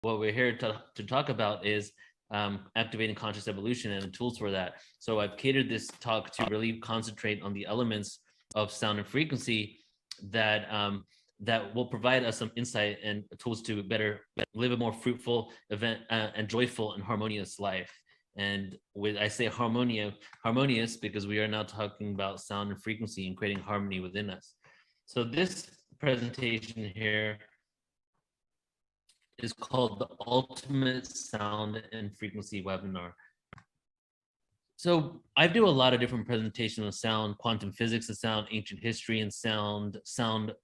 what we're here to talk about is activating conscious evolution and the tools for that. So I've catered this talk to really concentrate on the elements of sound and frequency that that will provide us some insight and tools to better live a more fruitful, event and joyful and harmonious life. And with I say harmonious because we are now talking about sound and frequency and creating harmony within us. So this presentation here is called the Ultimate Sound and Frequency Webinar. So I do a lot of different presentations on sound, quantum physics of sound, ancient history and sound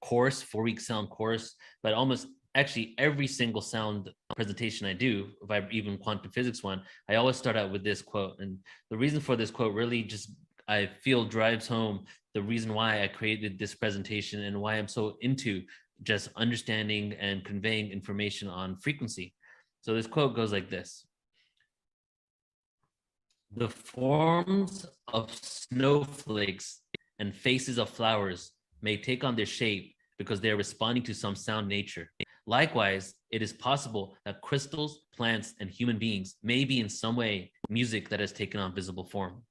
course, 4-week sound course, but almost actually every single sound presentation I do, if I even quantum physics one, I always start out with this quote. And the reason for this quote really just, I feel, drives home the reason why I created this presentation and why I'm so into just understanding and conveying information on frequency. So this quote goes like this: "The forms of snowflakes and faces of flowers may take on their shape because they are responding to some sound nature. Likewise, it is possible that crystals, plants, and human beings may be in some way music that has taken on visible form."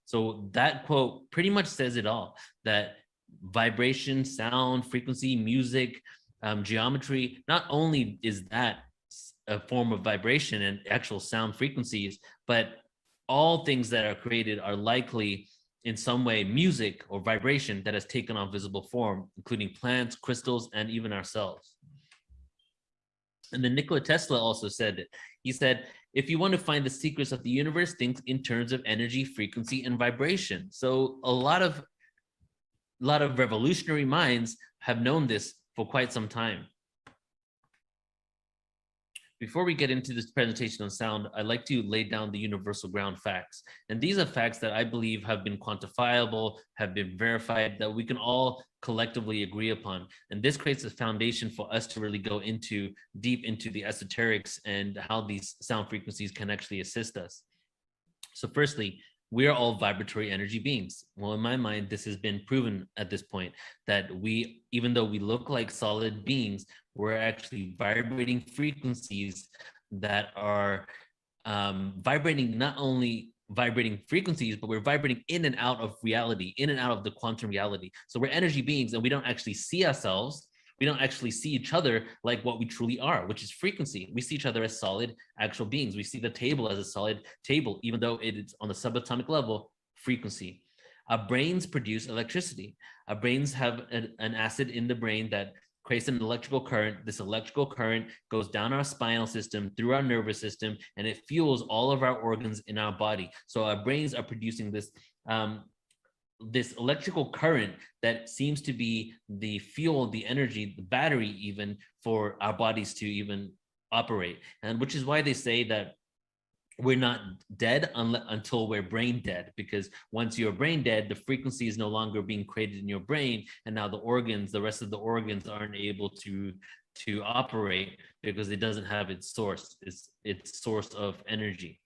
So that quote pretty much says it all, that vibration, sound, frequency, music, geometry, not only is that a form of vibration and actual sound frequencies, but all things that are created are likely in some way music or vibration that has taken on visible form, including plants, crystals, and even ourselves. And then Nikola Tesla also said it. He said, if you want to find the secrets of the universe, think in terms of energy, frequency, and vibration. So a lot of revolutionary minds have known this for quite some time. Before we get into this presentation on sound, I'd like to lay down the universal ground facts. And these are facts that I believe have been quantifiable, have been verified, that we can all collectively agree upon. And this creates a foundation for us to really go deep into the esoterics and how these sound frequencies can actually assist us. So firstly, we are all vibratory energy beings. Well, in my mind, this has been proven at this point that we, even though we look like solid beings, we're actually vibrating frequencies that are vibrating, not only vibrating frequencies, but we're vibrating in and out of reality, in and out of the quantum reality. So we're energy beings and we don't actually see ourselves. We don't actually see each other like what we truly are, which is frequency. We see each other as solid, actual beings. We see the table as a solid table, even though it is on the subatomic level, frequency. Our brains produce electricity. Our brains have an acid in the brain that creates an electrical current. This electrical current goes down our spinal system, through our nervous system, and it fuels all of our organs in our body. So our brains are producing this this electrical current that seems to be the fuel, the energy, the battery even for our bodies to even operate. And which is why they say that we're not dead until we're brain dead, because once you're brain dead, the frequency is no longer being created in your brain. And now the rest of the organs aren't able to operate because it doesn't have its source of energy.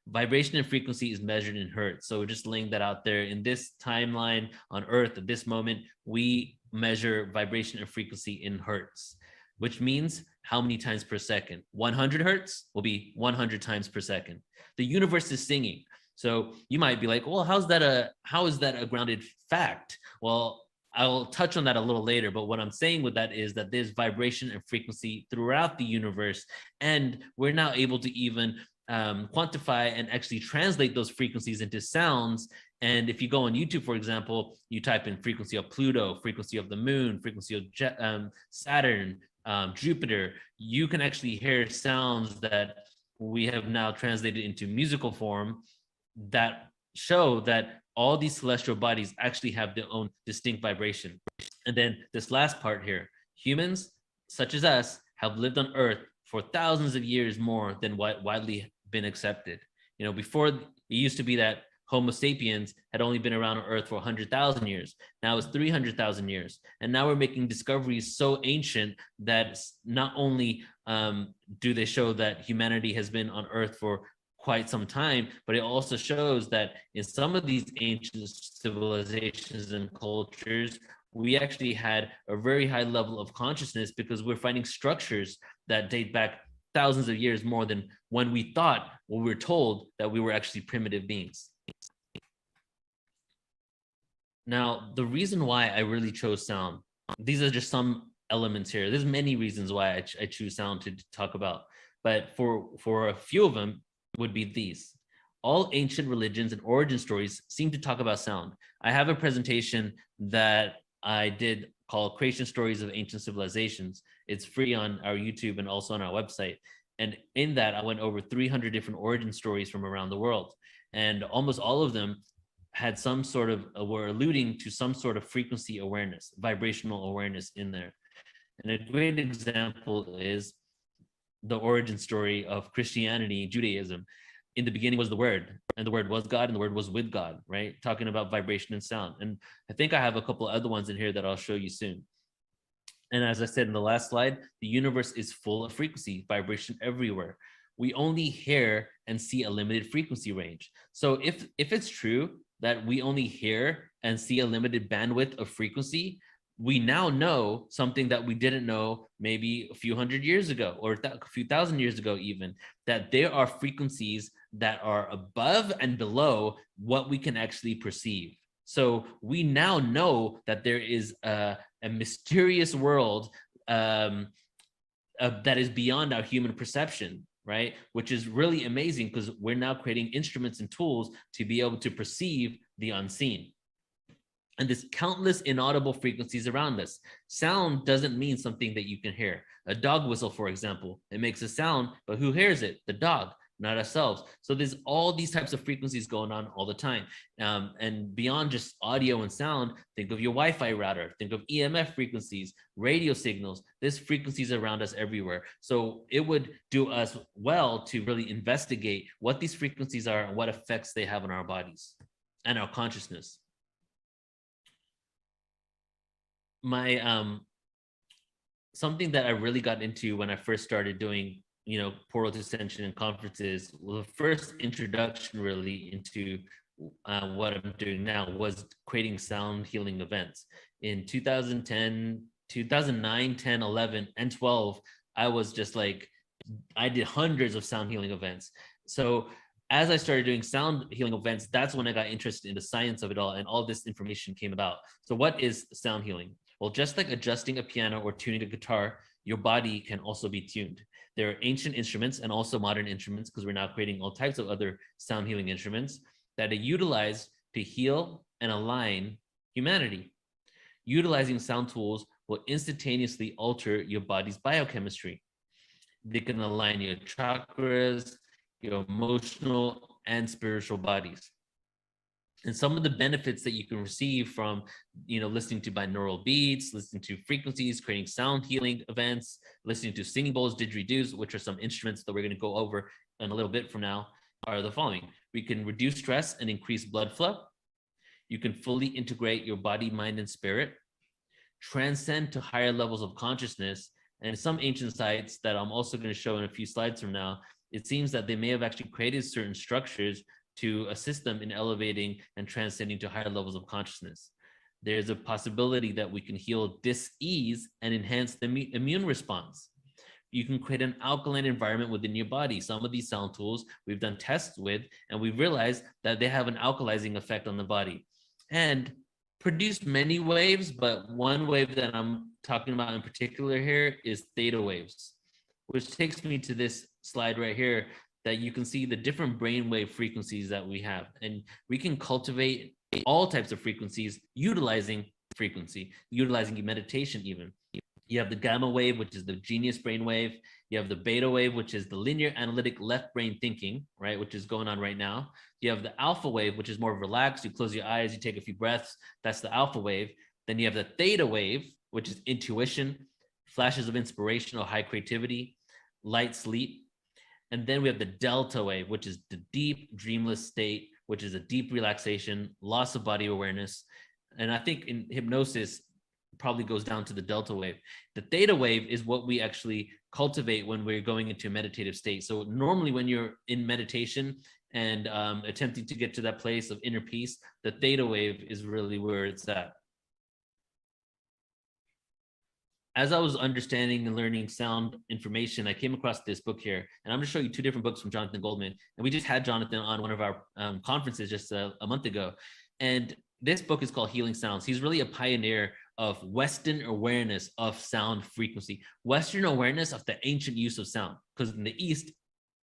Vibration and frequency is measured in hertz. So we're just laying that out there. In this timeline on Earth at this moment, we measure vibration and frequency in hertz, which means how many times per second. 100 hertz will be 100 times per second. The universe is singing. So you might be like, well, how is that a grounded fact? Well, I'll touch on that a little later, but what I'm saying with that is that there's vibration and frequency throughout the universe, and we're now able to even quantify and actually translate those frequencies into sounds. And if you go on YouTube, for example, you type in frequency of Pluto, frequency of the moon, frequency of Saturn, Jupiter, you can actually hear sounds that we have now translated into musical form that show that all these celestial bodies actually have their own distinct vibration. And then this last part here, humans such as us have lived on Earth for thousands of years more than what widely been accepted. You know, before it used to be that Homo sapiens had only been around on Earth for 100,000 years. Now it's 300,000 years. And now we're making discoveries so ancient that not only do they show that humanity has been on Earth for quite some time, but it also shows that in some of these ancient civilizations and cultures, we actually had a very high level of consciousness because we're finding structures that date back thousands of years more than when we thought, when we were told that we were actually primitive beings. Now, the reason why I really chose sound, these are just some elements here. There's many reasons why I choose sound to talk about, but for a few of them would be these. All ancient religions and origin stories seem to talk about sound. I have a presentation that I did called Creation Stories of Ancient Civilizations. It's free on our YouTube and also on our website. And in that, I went over 300 different origin stories from around the world. And almost all of them had some sort of, were alluding to some sort of frequency awareness, vibrational awareness in there. And a great example is the origin story of Christianity, Judaism. In the beginning was the Word, and the Word was God, and the Word was with God, right? Talking about vibration and sound. And I think I have a couple other ones in here that I'll show you soon. And as I said in the last slide, the universe is full of frequency, vibration everywhere. We only hear and see a limited frequency range. So if it's true that we only hear and see a limited bandwidth of frequency, we now know something that we didn't know maybe a few hundred years ago or a few thousand years ago even, that there are frequencies that are above and below what we can actually perceive. So we now know that there is a mysterious world that is beyond our human perception, right? Which is really amazing because we're now creating instruments and tools to be able to perceive the unseen. And there's countless inaudible frequencies around us. Sound doesn't mean something that you can hear. A dog whistle, for example, it makes a sound, but who hears it? The dog, not ourselves. So there's all these types of frequencies going on all the time. And beyond just audio and sound, think of your Wi-Fi router, think of EMF frequencies, radio signals. There's frequencies around us everywhere. So it would do us well to really investigate what these frequencies are and what effects they have on our bodies and our consciousness. My something that I really got into when I first started doing, portal ascension and conferences, well, the first introduction really into what I'm doing now was creating sound healing events. In 2010, 2009, 10, 11, and 12, I was just like, I did hundreds of sound healing events. So as I started doing sound healing events, that's when I got interested in the science of it all, and all this information came about. So what is sound healing? Well, just like adjusting a piano or tuning a guitar, your body can also be tuned. There are ancient instruments and also modern instruments, because we're now creating all types of other sound healing instruments that are utilized to heal and align humanity. Utilizing sound tools will instantaneously alter your body's biochemistry. They can align your chakras, your emotional and spiritual bodies. And some of the benefits that you can receive from, listening to binaural beats, listening to frequencies, creating sound healing events, listening to singing bowls, didgeridoos, which are some instruments that we're going to go over in a little bit from now, are the following. We can reduce stress and increase blood flow. You can fully integrate your body, mind, and spirit, transcend to higher levels of consciousness. And some ancient sites that I'm also going to show in a few slides from now, it seems that they may have actually created certain structures to assist them in elevating and transcending to higher levels of consciousness. There's a possibility that we can heal dis-ease and enhance the immune response. You can create an alkaline environment within your body. Some of these sound tools we've done tests with, and we've realized that they have an alkalizing effect on the body and produce many waves, but one wave that I'm talking about in particular here is theta waves, which takes me to this slide right here, that you can see the different brainwave frequencies that we have. And we can cultivate all types of frequencies utilizing meditation even. You have the gamma wave, which is the genius brainwave. You have the beta wave, which is the linear analytic left brain thinking, right, which is going on right now. You have the alpha wave, which is more relaxed. You close your eyes, you take a few breaths. That's the alpha wave. Then you have the theta wave, which is intuition, flashes of inspiration or high creativity, light sleep. And then we have the delta wave, which is the deep dreamless state, which is a deep relaxation, loss of body awareness. And I think in hypnosis probably goes down to the delta wave. The theta wave is what we actually cultivate when we're going into a meditative state. So normally when you're in meditation and attempting to get to that place of inner peace, the theta wave is really where it's at. as I was understanding and learning sound information, I came across this book here, and I'm going to show you two different books from Jonathan Goldman. And we just had Jonathan on one of our conferences just a month ago. And this book is called Healing Sounds. He's really a pioneer of Western awareness of sound frequency, Western awareness of the ancient use of sound, because in the East,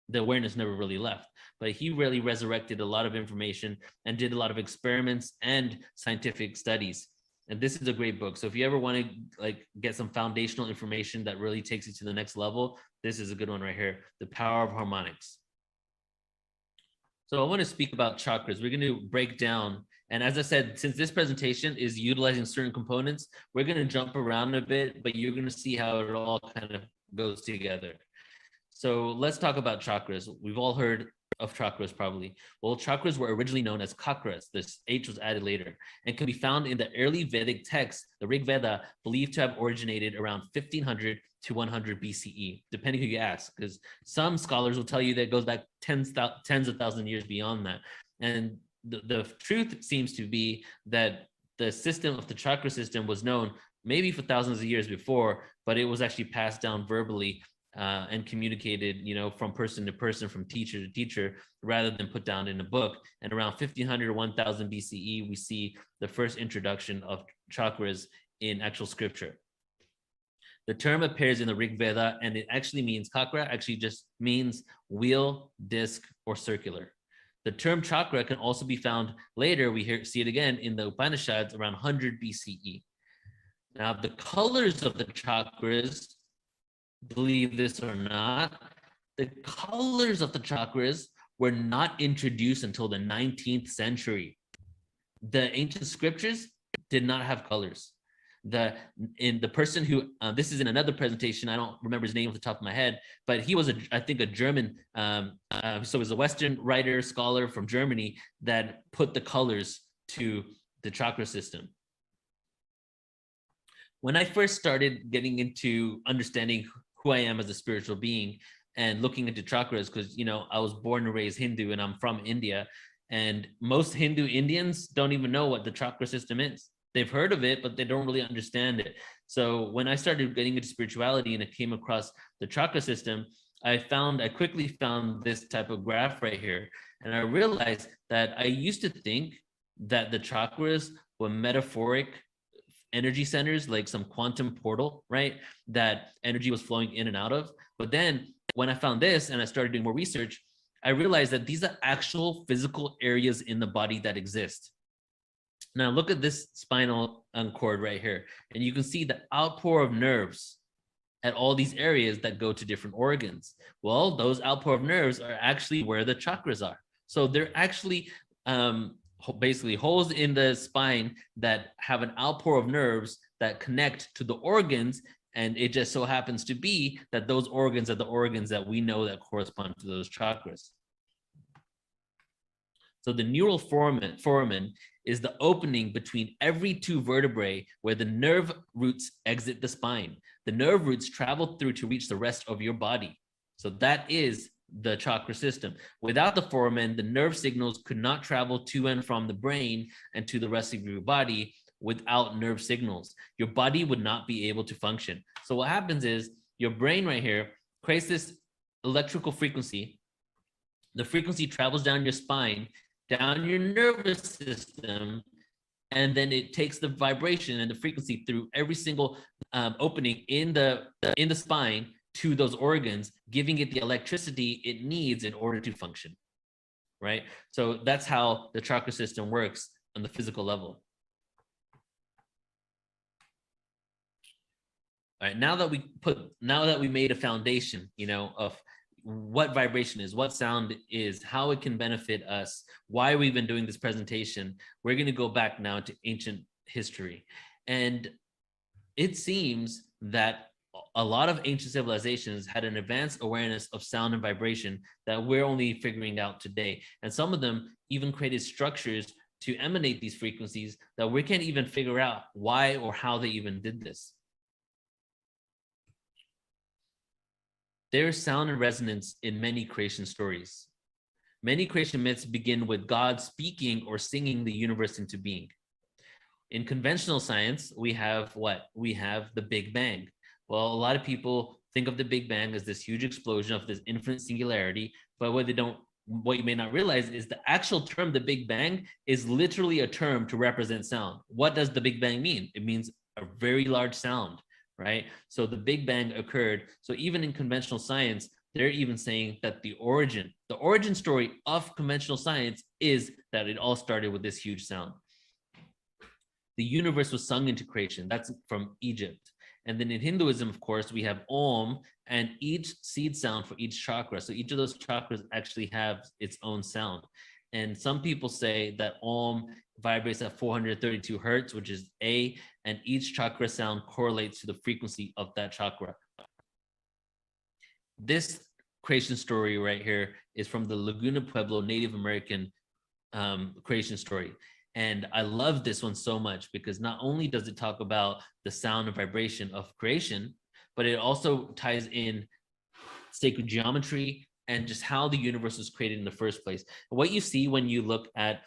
the awareness never really left. But he really resurrected a lot of information and did a lot of experiments and scientific studies. And this is a great book. So if you ever want to like get some foundational information that really takes you to the next level, this is a good one right here, The Power of Harmonics. So I want to speak about chakras. We're going to break down. And as I said, since this presentation is utilizing certain components, we're going to jump around a bit, but you're going to see how it all kind of goes together. So let's talk about chakras. We've all heard of chakras probably. Well, chakras were originally known as kakras. This H was added later and can be found in the early Vedic text, the Rig Veda, believed to have originated around 1500 to 100 BCE, depending who you ask, because some scholars will tell you that it goes back tens of thousands of years beyond that. And the truth seems to be that the system of the chakra system was known maybe for thousands of years before, but it was actually passed down verbally and communicated, from person to person, from teacher to teacher, rather than put down in a book. And around 1500 or 1000 BCE, we see the first introduction of chakras in actual scripture. The term appears in the Rig Veda, and it actually means chakra, actually just means wheel, disc, or circular. The term chakra can also be found later, see it again in the Upanishads around 100 BCE. Now, the colors of the chakras, believe this or not, the colors of the chakras were not introduced until the 19th century. The ancient scriptures did not have colors. The person who, this is in another presentation, I don't remember his name off the top of my head, but he was, I think, a German, so it was a Western writer, scholar from Germany that put the colors to the chakra system. When I first started getting into understanding who I am as a spiritual being and looking into chakras, because I was born and raised Hindu and I'm from India, and most Hindu Indians don't even know what the chakra system is. They've heard of it, but they don't really understand it. So when I started getting into spirituality and I came across the chakra system, I quickly found this type of graph right here. And I realized that I used to think that the chakras were metaphoric energy centers, like some quantum portal, right? That energy was flowing in and out of. But then when I found this and I started doing more research, I realized that these are actual physical areas in the body that exist. Now look at this spinal cord right here, and you can see the outpour of nerves at all these areas that go to different organs. Well, those outpour of nerves are actually where the chakras are. So they're actually basically holes in the spine that have an outpour of nerves that connect to the organs, and it just so happens to be that those organs are the organs that we know that correspond to those chakras. So the neural foramen is the opening between every two vertebrae where the nerve roots exit the spine. The nerve roots travel through to reach the rest of your body. So that is the chakra system. Without the foramen, the nerve signals could not travel to and from the brain and to the rest of your body without nerve signals. Your body would not be able to function. So what happens is your brain right here creates this electrical frequency. The frequency travels down your spine, down your nervous system, and then it takes the vibration and the frequency through every single opening in the spine to those organs, giving it the electricity it needs in order to function, right? So that's how the chakra system works on the physical level. All right, now that we made a foundation, of what vibration is, what sound is, how it can benefit us, why we've been doing this presentation, we're going to go back now to ancient history. And it seems that a lot of ancient civilizations had an advanced awareness of sound and vibration that we're only figuring out today. And some of them even created structures to emanate these frequencies that we can't even figure out why or how they even did this. There is sound and resonance in many creation stories. Many creation myths begin with God speaking or singing the universe into being. In conventional science, we have what? We have the Big Bang. Well, a lot of people think of the Big Bang as this huge explosion of this infinite singularity, but what you may not realize is the actual term, the Big Bang, is literally a term to represent sound. What does the Big Bang mean? It means a very large sound, right? So the Big Bang occurred. So even in conventional science, they're even saying that the origin story of conventional science is that it all started with this huge sound. The universe was sung into creation. That's from Egypt. And then in Hinduism, of course, we have Om and each seed sound for each chakra. So each of those chakras actually have its own sound. And some people say that Om vibrates at 432 hertz, which is A, and each chakra sound correlates to the frequency of that chakra. This creation story right here is from the Laguna Pueblo Native American creation story. And I love this one so much because not only does it talk about the sound and vibration of creation, but it also ties in sacred geometry and just how the universe was created in the first place. And what you see when you look at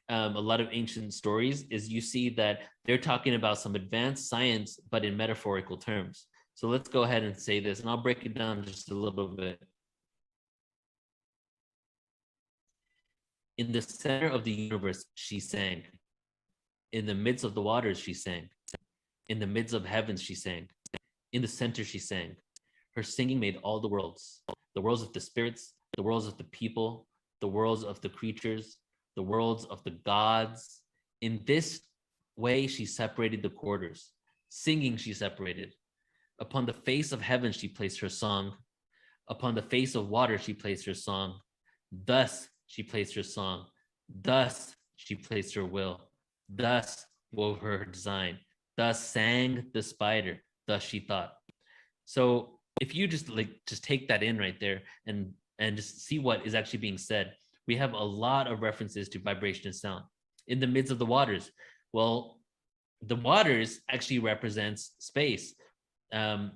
a lot of ancient stories is you see that they're talking about some advanced science, but in metaphorical terms. So let's go ahead and say this, and I'll break it down just a little bit. In the center of the universe, she sang. In the midst of the waters, she sang. In the midst of heavens, she sang. In the center, she sang. Her singing made all the worlds of the spirits, the worlds of the people, the worlds of the creatures, the worlds of the gods. In this way, she separated the quarters. Singing, she separated. Upon the face of heaven, she placed her song. Upon the face of water, she placed her song. Thus, she placed her song. Thus, she placed her will. Thus, wove her design. Thus sang the spider. Thus she thought. So if you just take that in right there and just see what is actually being said, we have a lot of references to vibration and sound. In the midst of the waters, well, the waters actually represents space. For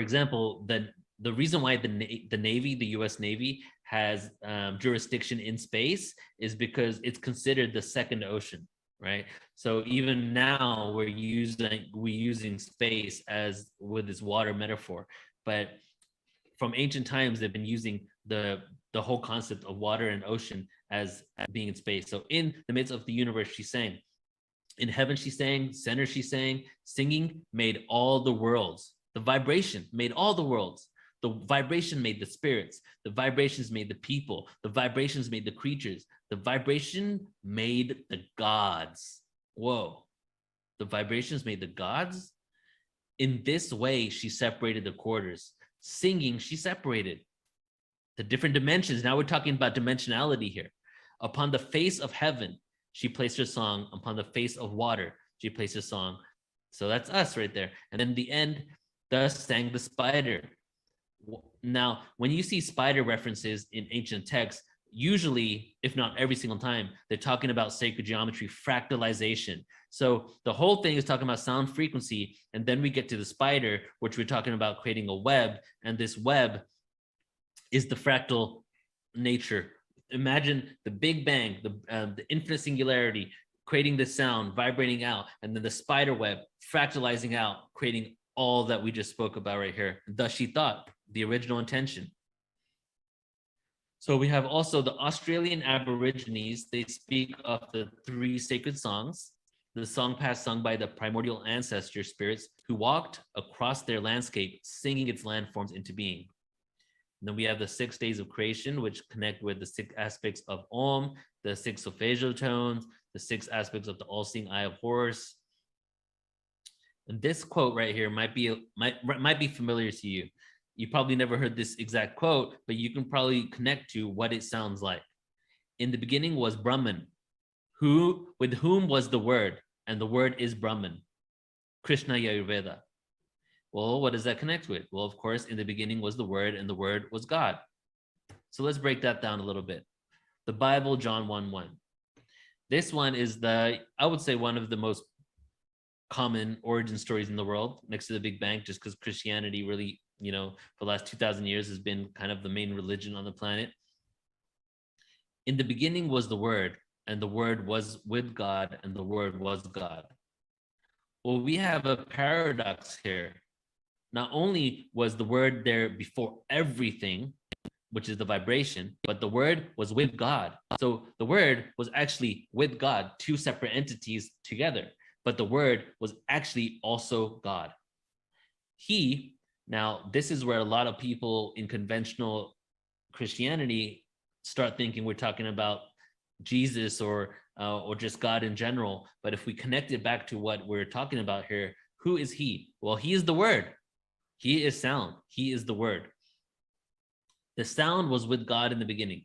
example, the reason why the Navy, the U.S. Navy, has jurisdiction in space is because it's considered the second ocean, right? So even now we're using space as with this water metaphor, but from ancient times they've been using the whole concept of water and ocean as being in space. So in the midst of the universe, she sang. In heaven, she sang. Center, she sang. Singing made all the worlds. The vibration made all the worlds. The vibration made the spirits. The vibrations made the people. The vibrations made the creatures. The vibration made the gods. Whoa. The vibrations made the gods? In this way, she separated the quarters. Singing, she separated the different dimensions. Now we're talking about dimensionality here. Upon the face of heaven, she placed her song. Upon the face of water, she placed her song. So that's us right there. And then the end, thus sang the spider. Now, when you see spider references in ancient texts, usually, if not every single time, they're talking about sacred geometry, fractalization. So the whole thing is talking about sound frequency. And then we get to the spider, which we're talking about creating a web. And this web is the fractal nature. Imagine the Big Bang, the infinite singularity, creating the sound, vibrating out, and then the spider web fractalizing out, creating all that we just spoke about right here. Thus she thought, the original intention. So we have also the Australian Aborigines. They speak of the 3 sacred songs, the song past sung by the primordial ancestor spirits who walked across their landscape, singing its landforms into being. And then we have the 6 days of creation, which connect with the 6 aspects of Om, the 6 solfeggio tones, the 6 aspects of the all-seeing eye of Horus. And this quote right here might be familiar to you. You probably never heard this exact quote, but you can probably connect to what it sounds like. In the beginning was Brahman, with whom was the word, and the word is Brahman. Krishna Ayurveda. Well, what does that connect with? Well, of course, in the beginning was the word, and the word was God. So let's break that down a little bit. The Bible, John 1:1. This one is I would say one of the most common origin stories in the world, next to the Big Bang, just because Christianity really, for the last 2,000 years has been kind of the main religion on the planet. In the beginning was the word, and the word was with God, and the word was God. Well, we have a paradox here. Not only was the word there before everything, which is the vibration, but the word was with God. So the word was actually with God, two separate entities together, but the word was actually also God. Now this is where a lot of people in conventional Christianity start thinking we're talking about Jesus or just God in general. But if we connect it back to what we're talking about here, who is he? Well, he is the word. He is sound. He is the word. The sound was with God in the beginning.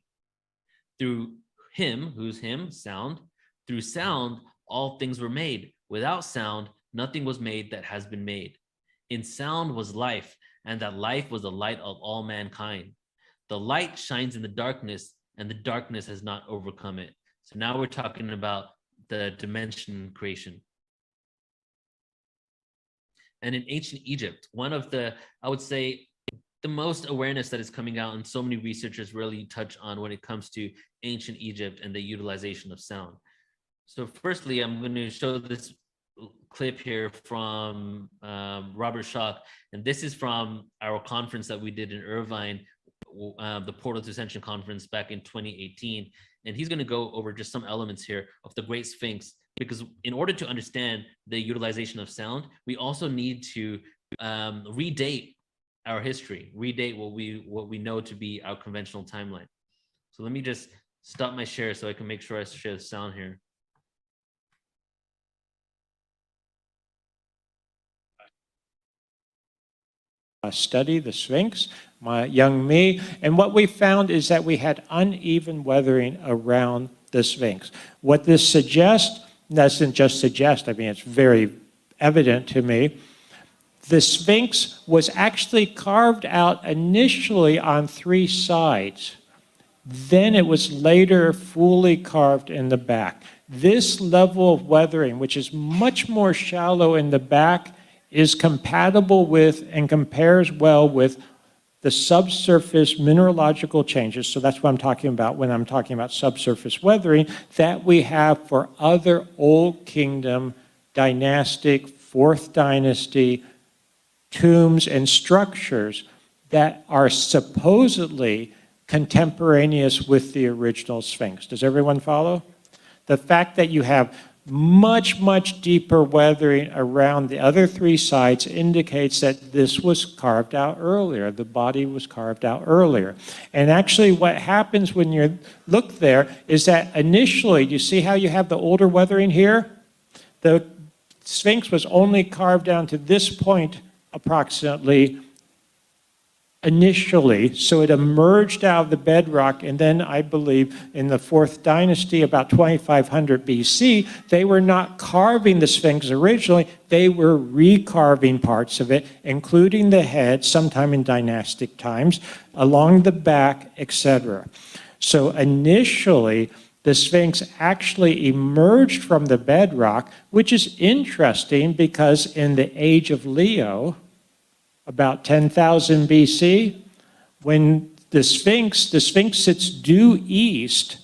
Through him, who's him, sound, through sound, all things were made. Without sound, nothing was made that has been made. In sound was life, and that life was the light of all mankind. The light shines in the darkness, and the darkness has not overcome it. So now we're talking about the dimension creation. And in ancient Egypt, one of the, I would say, the most awareness that is coming out, and so many researchers really touch on when it comes to ancient Egypt and the utilization of sound. So firstly, I'm going to show this clip here from Robert Schoch, and this is from our conference that we did in Irvine, the Portal to Ascension conference back in 2018. And he's going to go over just some elements here of the Great Sphinx, because in order to understand the utilization of sound, we also need to redate our history, redate what we know to be our conventional timeline. So let me just stop my share so I can make sure I share the sound here. Study the Sphinx, my young me, and what we found is that we had uneven weathering around the Sphinx. What this suggests, doesn't just suggest, I mean, it's very evident to me, the Sphinx was actually carved out initially on 3 sides. Then it was later fully carved in the back. This level of weathering, which is much more shallow in the back, is compatible with and compares well with the subsurface mineralogical changes. So that's what I'm talking about when I'm talking about subsurface weathering that we have for other Old Kingdom, dynastic, 4th dynasty tombs and structures that are supposedly contemporaneous with the original Sphinx. Does everyone follow? The fact that you have much deeper weathering around the other 3 sides indicates that this was carved out earlier. The body was carved out earlier. And actually what happens when you look there is that initially, do you see how you have the older weathering here? The Sphinx was only carved down to this point approximately initially, so it emerged out of the bedrock, and then I believe in the 4th dynasty, about 2500 BC, they were not carving the Sphinx originally, they were recarving parts of it, including the head, sometime in dynastic times, along the back, etc. So initially, the Sphinx actually emerged from the bedrock, which is interesting because in the age of Leo, about 10,000 BC, when the Sphinx sits due east,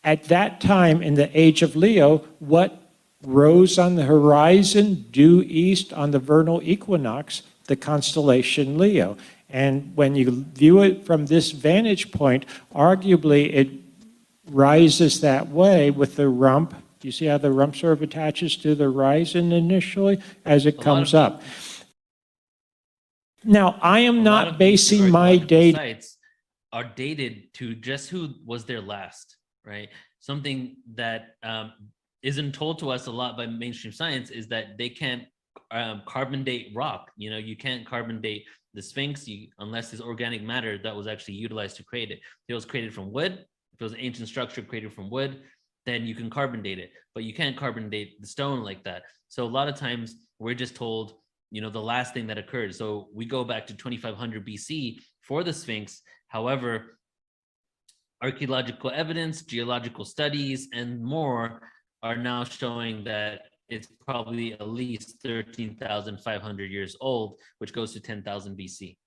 at that time in the age of Leo, what rose on the horizon due east on the vernal equinox? The constellation Leo. And when you view it from this vantage point, arguably it rises that way with the rump. Do you see how the rump sort of attaches to the horizon initially as it comes up? Now, I am not basing my data. Sites are dated to just who was there last, right? Something that isn't told to us a lot by mainstream science is that they can't carbon date rock. You know, you can't carbon date the Sphinx unless it's organic matter that was actually utilized to create it. If it was created from wood, if it was an ancient structure created from wood, then you can carbon date it, but you can't carbon date the stone like that. So a lot of times we're just told, you know, the last thing that occurred. So we go back to 2500 BC for the Sphinx. However, archaeological evidence, geological studies, and more are now showing that it's probably at least 13,500 years old, which goes to 10,000 BC.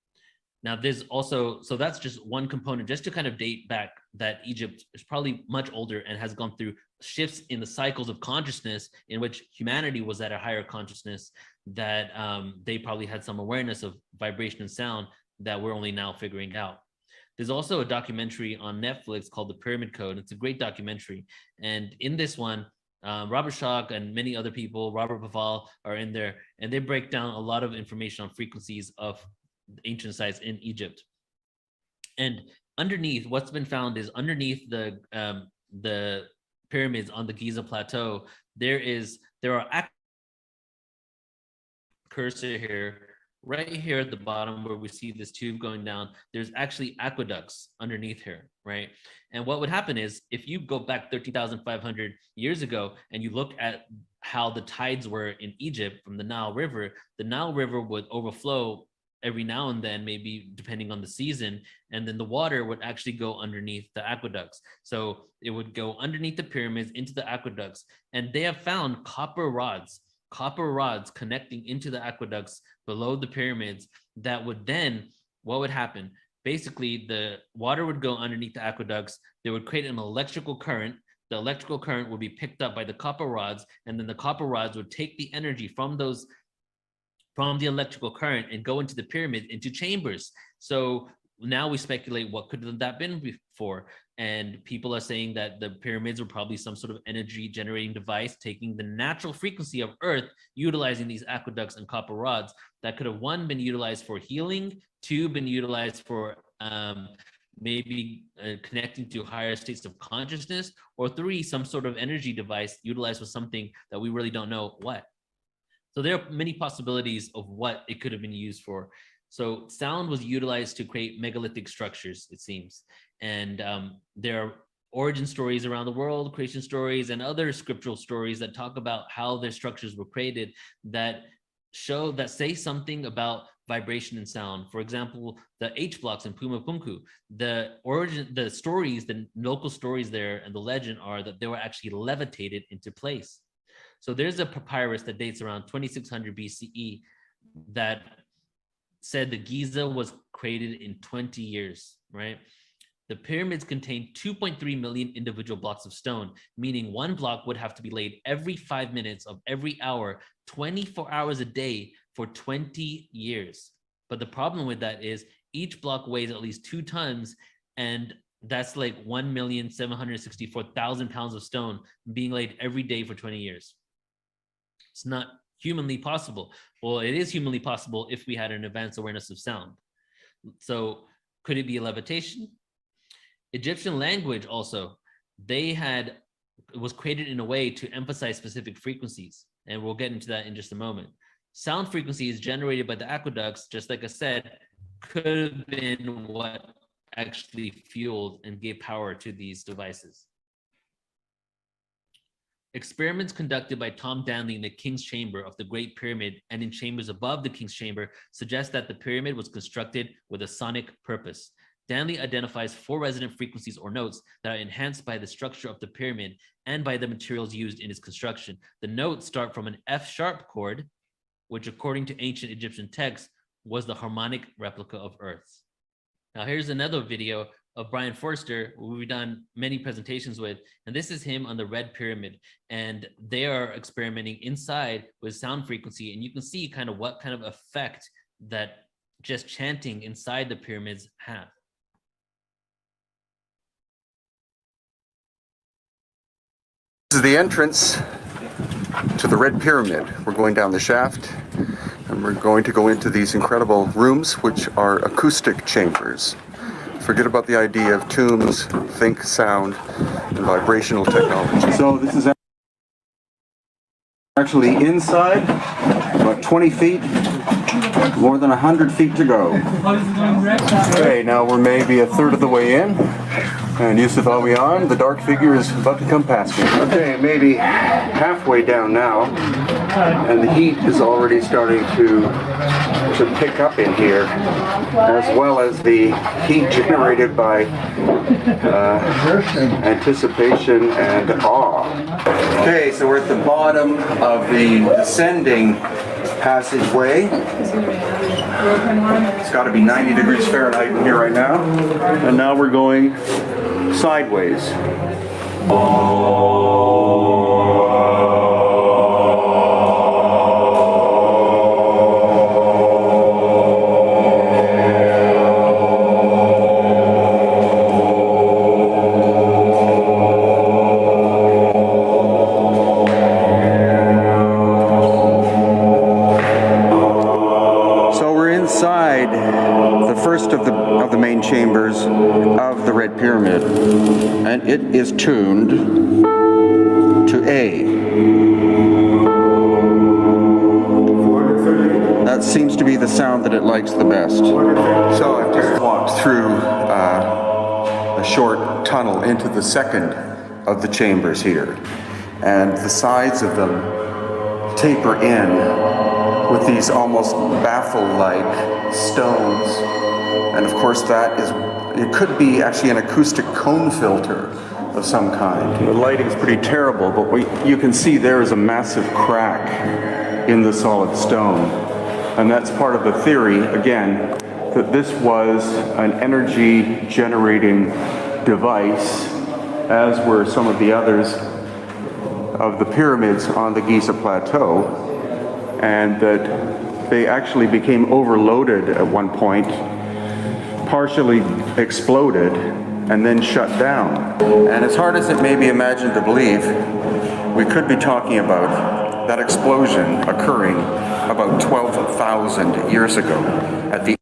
Now, there's also, so that's just one component, just to kind of date back that Egypt is probably much older and has gone through shifts in the cycles of consciousness in which humanity was at a higher consciousness, that they probably had some awareness of vibration and sound that we're only now figuring out. There's also a documentary on Netflix called The Pyramid Code. It's a great documentary. And in this one, Robert Schoch and many other people, Robert Paval, are in there, and they break down a lot of information on frequencies of ancient sites in Egypt. And underneath, what's been found is underneath the pyramids on the Giza Plateau, there are cursor here, right here at the bottom where we see this tube going down, there's actually aqueducts underneath here, right? And what would happen is if you go back 13,500 years ago and you look at how the tides were in Egypt from the Nile River would overflow every now and then, maybe depending on the season, and then the water would actually go underneath the aqueducts. So it would go underneath the pyramids into the aqueducts, and they have found copper rods connecting into the aqueducts below the pyramids that would then, what would happen? Basically, the water would go underneath the aqueducts. They would create an electrical current. The electrical current would be picked up by the copper rods, and then the copper rods would take the energy from the electrical current and go into the pyramid, into chambers. So now we speculate what could that have been before. And people are saying that the pyramids were probably some sort of energy generating device, taking the natural frequency of Earth, utilizing these aqueducts and copper rods that could have, one, been utilized for healing, two, been utilized for maybe connecting to higher states of consciousness, or three, some sort of energy device utilized for something that we really don't know what. So there are many possibilities of what it could have been used for. So sound was utilized to create megalithic structures, it seems. And there are origin stories around the world, creation stories, and other scriptural stories that talk about how their structures were created that say something about vibration and sound. For example, the H blocks in Puma Punku, the stories, the local stories there and the legend are that they were actually levitated into place. So there's a papyrus that dates around 2600 BCE that said the Giza was created in 20 years, right? The pyramids contain 2.3 million individual blocks of stone, meaning one block would have to be laid every 5 minutes of every hour, 24 hours a day for 20 years. But the problem with that is each block weighs at least 2 tons, and that's like 1,764,000 pounds of stone being laid every day for 20 years. It's not humanly possible. Well, it is humanly possible if we had an advanced awareness of sound. So could it be a levitation? Egyptian language also, it was created in a way to emphasize specific frequencies. And we'll get into that in just a moment. Sound frequencies generated by the aqueducts, just like I said, could have been what actually fueled and gave power to these devices. Experiments conducted by Tom Danley in the King's Chamber of the Great Pyramid and in chambers above the King's Chamber suggest that the pyramid was constructed with a sonic purpose. Danley identifies 4 resonant frequencies or notes that are enhanced by the structure of the pyramid and by the materials used in its construction. The notes start from an F-sharp chord, which according to ancient Egyptian texts was the harmonic replica of Earth's. Now here's another video of Brian Forster, who we've done many presentations with, and this is him on the Red Pyramid, and they are experimenting inside with sound frequency, and you can see kind of what kind of effect that just chanting inside the pyramids have. This is the entrance to the Red Pyramid. We're going down the shaft, and we're going to go into these incredible rooms, which are acoustic chambers. Forget about the idea of tombs, think sound and vibrational technology. So this is actually inside, about 20 feet, more than 100 feet to go. Okay, now we're maybe a third of the way in. And Yusuf Awiyan, the dark figure, is about to come past me. Okay, maybe halfway down now, and the heat is already starting to pick up in here, as well as the heat generated by anticipation and awe. Okay, so we're at the bottom of the descending passageway. It's got to be 90 degrees Fahrenheit in here right now. And now we're going sideways. Of the main chambers of the Red Pyramid, and it is tuned to A. That seems to be the sound that it likes the best. So I've just walked through a short tunnel into the second of the chambers here, and the sides of them taper in with these almost baffle-like stones. And of course it could be actually an acoustic cone filter of some kind. The lighting's pretty terrible, but you can see there is a massive crack in the solid stone. And that's part of the theory, again, that this was an energy generating device, as were some of the others of the pyramids on the Giza Plateau, and that they actually became overloaded at one point, partially exploded, and then shut down. And as hard as it may be imagined to believe, we could be talking about that explosion occurring about 12,000 years ago at the...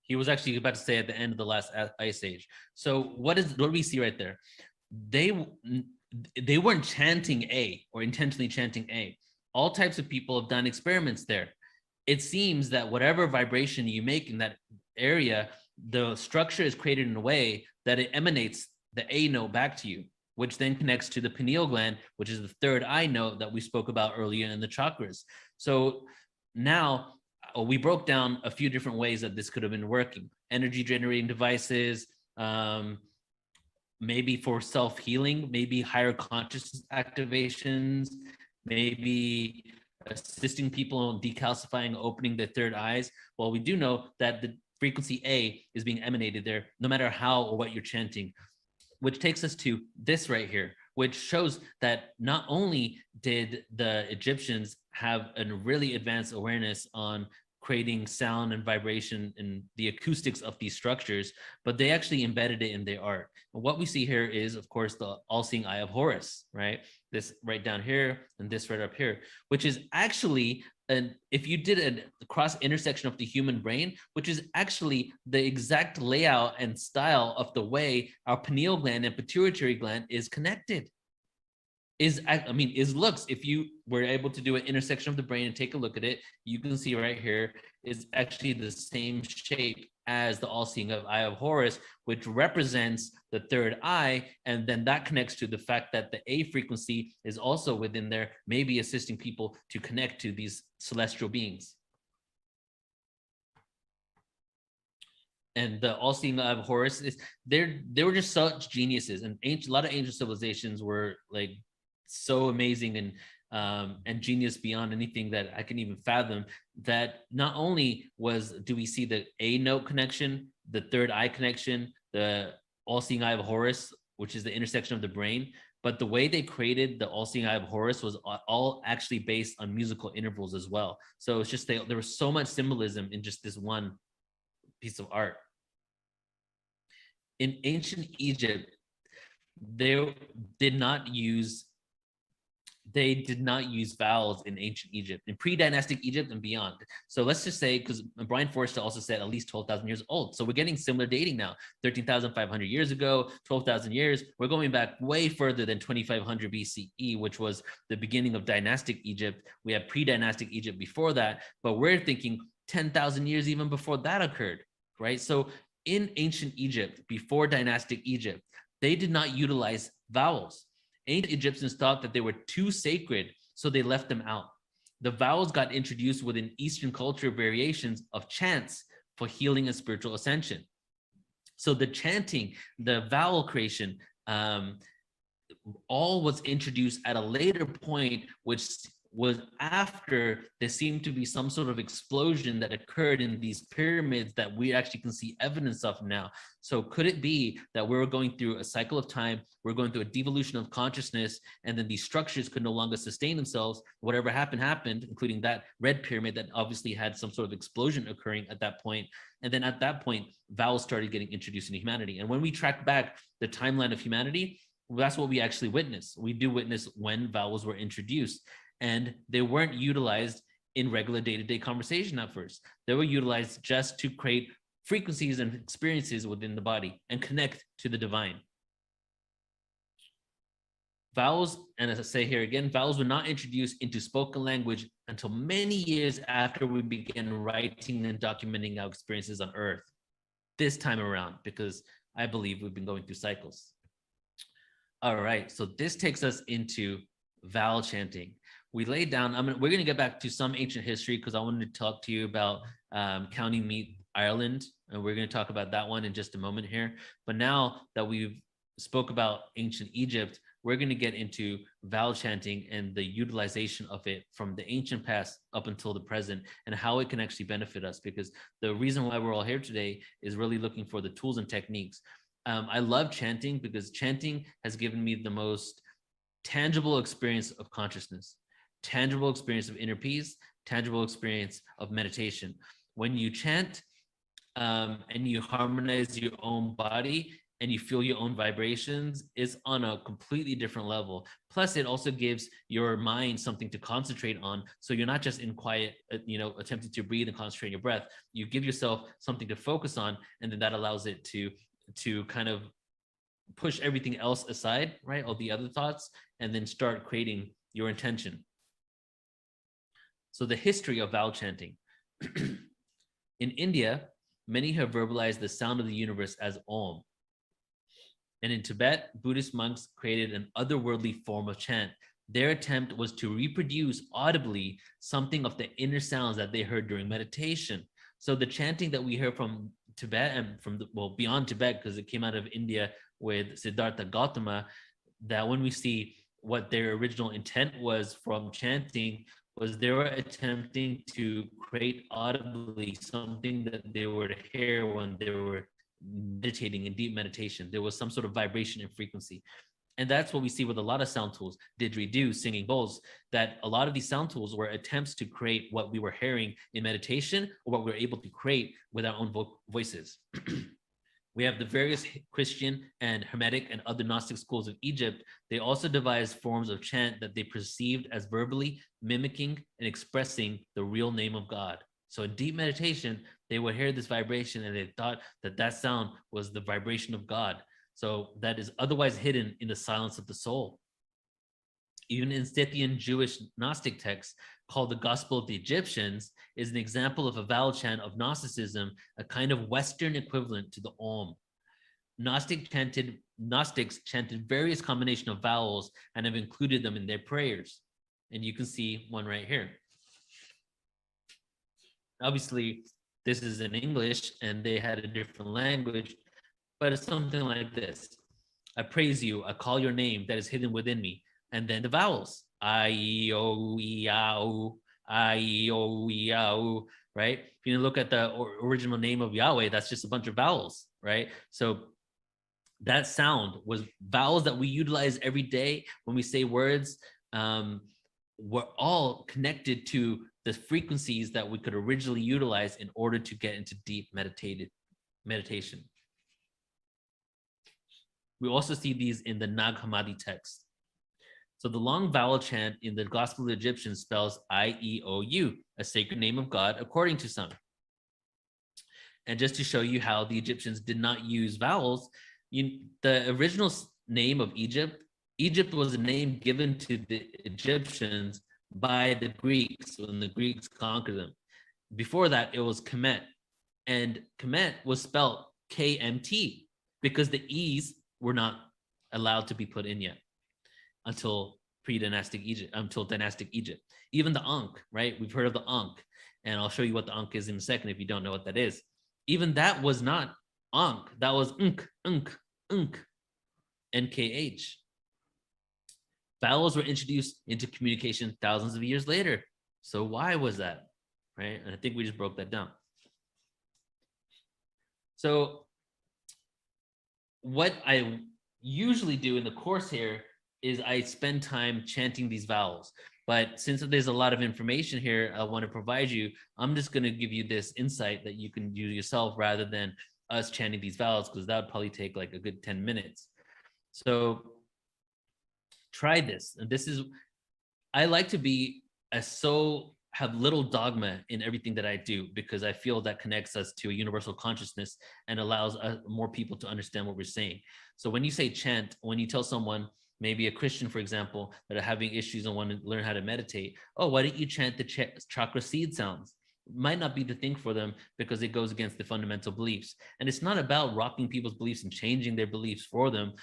He was actually about to say at the end of the last ice age. So what do we see right there? They weren't chanting A or intentionally chanting A. All types of people have done experiments there. It seems that whatever vibration you make in that area, the structure is created in a way that it emanates the A note back to you, which then connects to the pineal gland, which is the third eye note that we spoke about earlier in the chakras. So now we broke down a few different ways that this could have been working. Energy generating devices, maybe for self-healing, maybe higher consciousness activations, maybe assisting people in decalcifying, opening their third eyes. Well, we do know that the frequency A is being emanated there, no matter how or what you're chanting, which takes us to this right here, which shows that not only did the Egyptians have a really advanced awareness on creating sound and vibration and the acoustics of these structures, but they actually embedded it in their art. And what we see here is, of course, the all-seeing eye of Horus, right? This right down here and this right up here, which is actually, if you did a cross intersection of the human brain, which is actually the exact layout and style of the way our pineal gland and pituitary gland is connected. Looks, if you were able to do an intersection of the brain and take a look at it, you can see right here is actually the same shape as the all-seeing eye of Horus, which represents the third eye. And then that connects to the fact that the A frequency is also within there, maybe assisting people to connect to these celestial beings. And the all-seeing eye of Horus they were just such geniuses, and a lot of ancient civilizations were like so amazing and genius beyond anything that I can even fathom, that not only do we see the A note connection, the third eye connection, the all-seeing eye of Horus, which is the intersection of the brain, but the way they created the all-seeing eye of Horus was all actually based on musical intervals as well. So it's just there was so much symbolism in just this one piece of art. In ancient Egypt, they did not use vowels in ancient Egypt, in pre-dynastic Egypt and beyond. So let's just say, because Brian Forster also said at least 12,000 years old. So we're getting similar dating now, 13,500 years ago, 12,000 years. We're going back way further than 2500 BCE, which was the beginning of dynastic Egypt. We have pre-dynastic Egypt before that, but we're thinking 10,000 years even before that occurred, right? So in ancient Egypt, before dynastic Egypt, they did not utilize vowels. Ancient Egyptians thought that they were too sacred, so they left them out. The vowels got introduced within Eastern culture variations of chants for healing and spiritual ascension. So the chanting, the vowel creation, all was introduced at a later point, which was after there seemed to be some sort of explosion that occurred in these pyramids that we actually can see evidence of now. So could it be that we're going through a cycle of time, we're going through a devolution of consciousness, and then these structures could no longer sustain themselves? Whatever happened, including that red pyramid that obviously had some sort of explosion occurring at that point. And then at that point, vowels started getting introduced into humanity. And when we track back the timeline of humanity, that's what we actually witness. We do witness when vowels were introduced, and they weren't utilized in regular day-to-day conversation at first. They were utilized just to create frequencies and experiences within the body and connect to the divine. Vowels, and as I say here again, vowels were not introduced into spoken language until many years after we began writing and documenting our experiences on Earth. This time around, because I believe we've been going through cycles. All right, so this takes us into vowel chanting. We laid down, we're going to get back to some ancient history because I wanted to talk to you about County Meath, Ireland, and we're going to talk about that one in just a moment here. But now that we've spoke about ancient Egypt, we're going to get into vowel chanting and the utilization of it from the ancient past up until the present and how it can actually benefit us, because the reason why we're all here today is really looking for the tools and techniques. I love chanting because chanting has given me the most tangible experience of consciousness, tangible experience of inner peace, tangible experience of meditation. When you chant and you harmonize your own body and you feel your own vibrations, it's on a completely different level. Plus, it also gives your mind something to concentrate on. So you're not just in quiet, attempting to breathe and concentrate on your breath. You give yourself something to focus on, and then that allows it to kind of push everything else aside, right? All the other thoughts, and then start creating your intention. So the history of vowel chanting. In India, many have verbalized the sound of the universe as Om. And in Tibet, Buddhist monks created an otherworldly form of chant. Their attempt was to reproduce audibly something of the inner sounds that they heard during meditation. So the chanting that we hear from Tibet and from beyond Tibet, because it came out of India with Siddhartha Gautama, that when we see what their original intent was from chanting, was they were attempting to create audibly something that they were to hear when they were meditating in deep meditation. There was some sort of vibration and frequency. And that's what we see with a lot of sound tools, didgeridoo, singing bowls, that a lot of these sound tools were attempts to create what we were hearing in meditation or what we were able to create with our own voices. We have the various Christian and Hermetic and other Gnostic schools of Egypt. They also devised forms of chant that they perceived as verbally mimicking and expressing the real name of God. So in deep meditation, they would hear this vibration and they thought that that sound was the vibration of God. So that is otherwise hidden in the silence of the soul. Even in Scythian Jewish Gnostic texts called the Gospel of the Egyptians is an example of a vowel chant of Gnosticism, a kind of Western equivalent to the Om. Gnostics chanted various combinations of vowels and have included them in their prayers. And you can see one right here. Obviously, this is in English and they had a different language, but it's something like this. I praise you, I call your name that is hidden within me. And then the vowels, I-E-O-E-A-O, I-E-O-E-A-O, right? If you look at the original name of Yahweh, that's just a bunch of vowels, right? So that sound was vowels that we utilize every day when we say words. Were all connected to the frequencies that we could originally utilize in order to get into deep meditation. We also see these in the Nag Hammadi text. So the long vowel chant in the Gospel of the Egyptians spells I-E-O-U, a sacred name of God, according to some. And just to show you how the Egyptians did not use vowels, the original name of Egypt was a name given to the Egyptians by the Greeks when the Greeks conquered them. Before that, it was Kemet. And Kemet was spelled K-M-T because the E's were not allowed to be put in yet until pre-dynastic Egypt, until dynastic Egypt. Even the Ankh, right? We've heard of the Ankh, and I'll show you what the Ankh is in a second if you don't know what that is. Even that was not Ankh, that was Nkh, Nkh, Nkh, N-K-H. Vowels were introduced into communication thousands of years later. So why was that? Right? And I think we just broke that down. So what I usually do in the course here is I spend time chanting these vowels. But since there's a lot of information here I want to provide you, I'm just going to give you this insight that you can use yourself rather than us chanting these vowels, because that would probably take like a good 10 minutes. So try this. And this is, I like to be have little dogma in everything that I do, because I feel that connects us to a universal consciousness and allows more people to understand what we're saying. So when you say chant, when you tell someone, maybe a Christian, for example, that are having issues and want to learn how to meditate, oh, why don't you chant the chakra seed sounds? Might not be the thing for them because it goes against the fundamental beliefs. And it's not about rocking people's beliefs and changing their beliefs for them.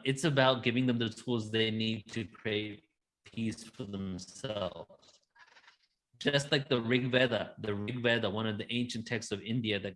It's about giving them the tools they need to create peace for themselves. Just like the Rig Veda, one of the ancient texts of India that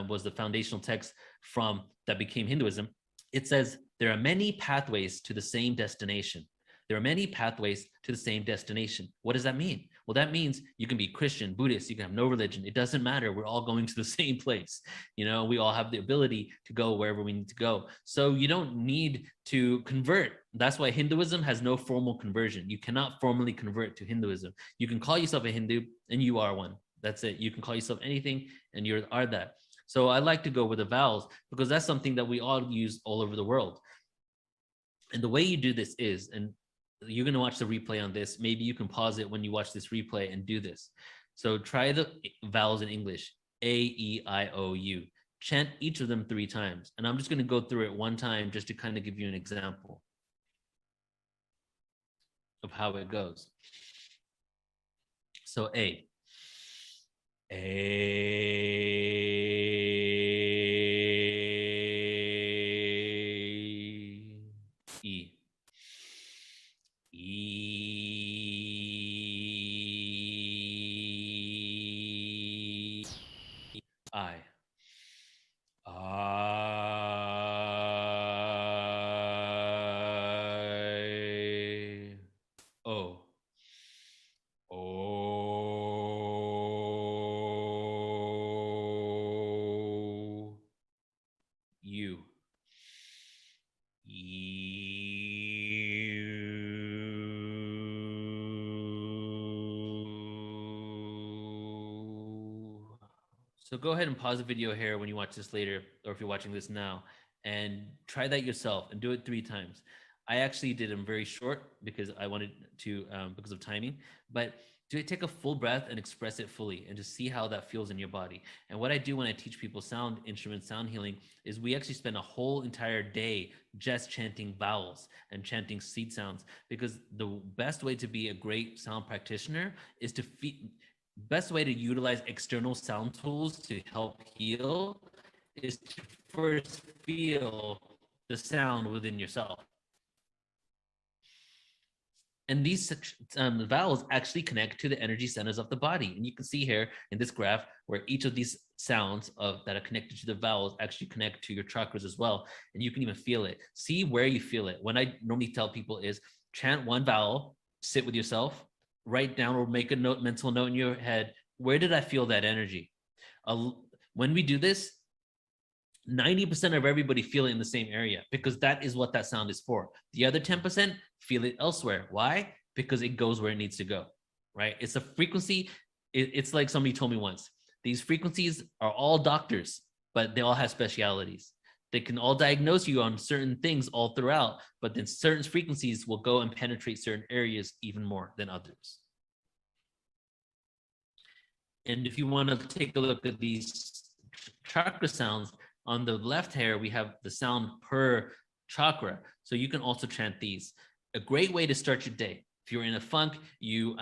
was the foundational text that became Hinduism, it says there are many pathways to the same destination. There are many pathways to the same destination. What does that mean? Well, that means you can be Christian, Buddhist, you can have no religion. It doesn't matter. We're all going to the same place. You know, we all have the ability to go wherever we need to go. So you don't need to convert. That's why Hinduism has no formal conversion. You cannot formally convert to Hinduism. You can call yourself a Hindu and you are one. That's it. You can call yourself anything and you are that. So I like to go with the vowels because that's something that we all use all over the world. And the way you do this is, and you're going to watch the replay on this. Maybe you can pause it when you watch this replay and do this. So try the vowels in English, A, E, I, O, U. Chant each of them 3 times. And I'm just going to go through it one time just to kind of give you an example of how it goes. So A. E. I. O. O. U. So go ahead and pause the video here when you watch this later, or if you're watching this now, and try that yourself and do it 3 times. I actually did them very short because I wanted to, because of timing, but take a full breath and express it fully and just see how that feels in your body. And what I do when I teach people sound instrument sound healing is we actually spend a whole entire day just chanting vowels and chanting seed sounds, because the best way to be a great sound practitioner is to best way to utilize external sound tools to help heal is to first feel the sound within yourself. And these vowels actually connect to the energy centers of the body. And you can see here in this graph where each of these sounds that are connected to the vowels actually connect to your chakras as well. And you can even feel it. See where you feel it. When I normally tell people is chant one vowel, sit with yourself, write down or make a mental note in your head, where did I feel that energy? When we do this, 90% of everybody feel it in the same area, because that is what that sound is for. The other 10% feel it elsewhere. Why? Because it goes where it needs to go, right? It's a frequency. It's like somebody told me once, these frequencies are all doctors, but they all have specialities. They can all diagnose you on certain things all throughout, but then certain frequencies will go and penetrate certain areas even more than others. And if you want to take a look at these chakra sounds, on the left here, we have the sound per chakra. So you can also chant these. A great way to start your day. If you're in a funk, you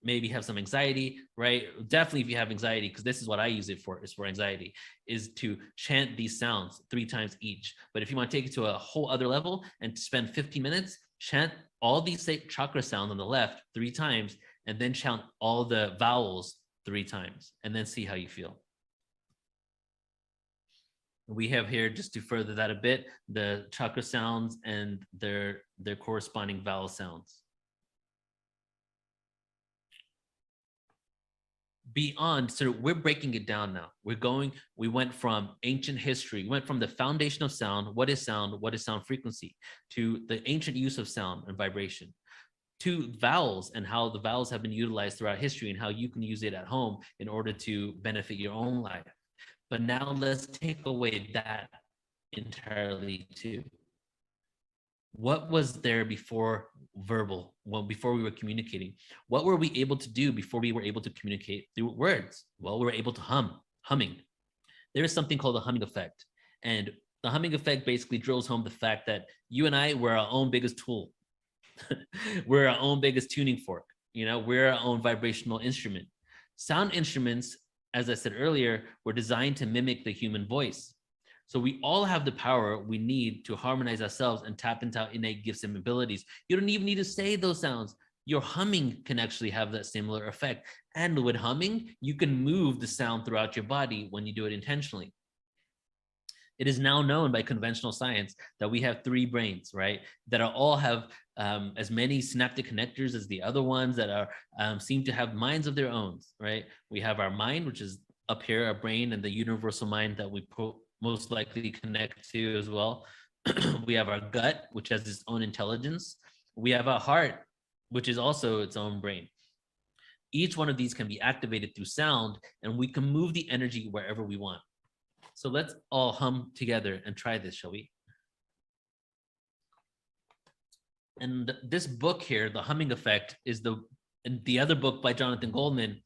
maybe have some anxiety, right? Definitely if you have anxiety, because this is what I use it for, is for anxiety, is to chant these sounds 3 times each. But if you want to take it to a whole other level and spend 15 minutes, chant all these chakra sounds on the left 3 times, and then chant all the vowels 3 times, and then see how you feel. We have here, just to further that a bit, the chakra sounds and their corresponding vowel sounds. Beyond, so we're breaking it down now. We went from ancient history, went from the foundation of sound, what is sound frequency, to the ancient use of sound and vibration, to vowels and how the vowels have been utilized throughout history and how you can use it at home in order to benefit your own life. But now let's take away that entirely too. What was there before verbal? Well, before we were communicating, what were we able to do before we were able to communicate through words? Well, we were able to humming. There is something called the humming effect. And the humming effect basically drills home the fact that you and I were our own biggest tool. We're our own biggest tuning fork. You know, we're our own vibrational instrument. Sound instruments, as I said earlier, were designed to mimic the human voice. So we all have the power we need to harmonize ourselves and tap into our innate gifts and abilities. You don't even need to say those sounds. Your humming can actually have that similar effect. And with humming, you can move the sound throughout your body when you do it intentionally. It is now known by conventional science that we have 3 brains, right? That are all have as many synaptic connectors as the other ones, that are seem to have minds of their own, right? We have our mind, which is up here, our brain, and the universal mind that we most likely connect to as well. We have our gut, which has its own intelligence. We have our heart, which is also its own brain. Each one of these can be activated through sound, and we can move the energy wherever we want. So let's all hum together and try this, shall we? And this book here, The Humming Effect, is the other book by Jonathan Goldman.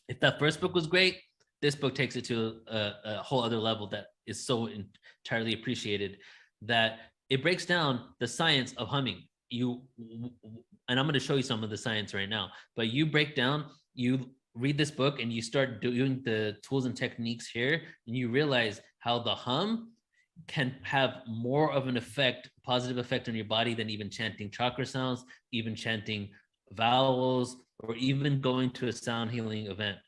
If that first book was great, this book takes it to a whole other level that is so entirely appreciated, that it breaks down the science of humming. And I'm going to show you some of the science right now, but you read this book and you start doing the tools and techniques here, and you realize how the hum can have more of an effect, positive effect on your body than even chanting chakra sounds, even chanting vowels, or even going to a sound healing event.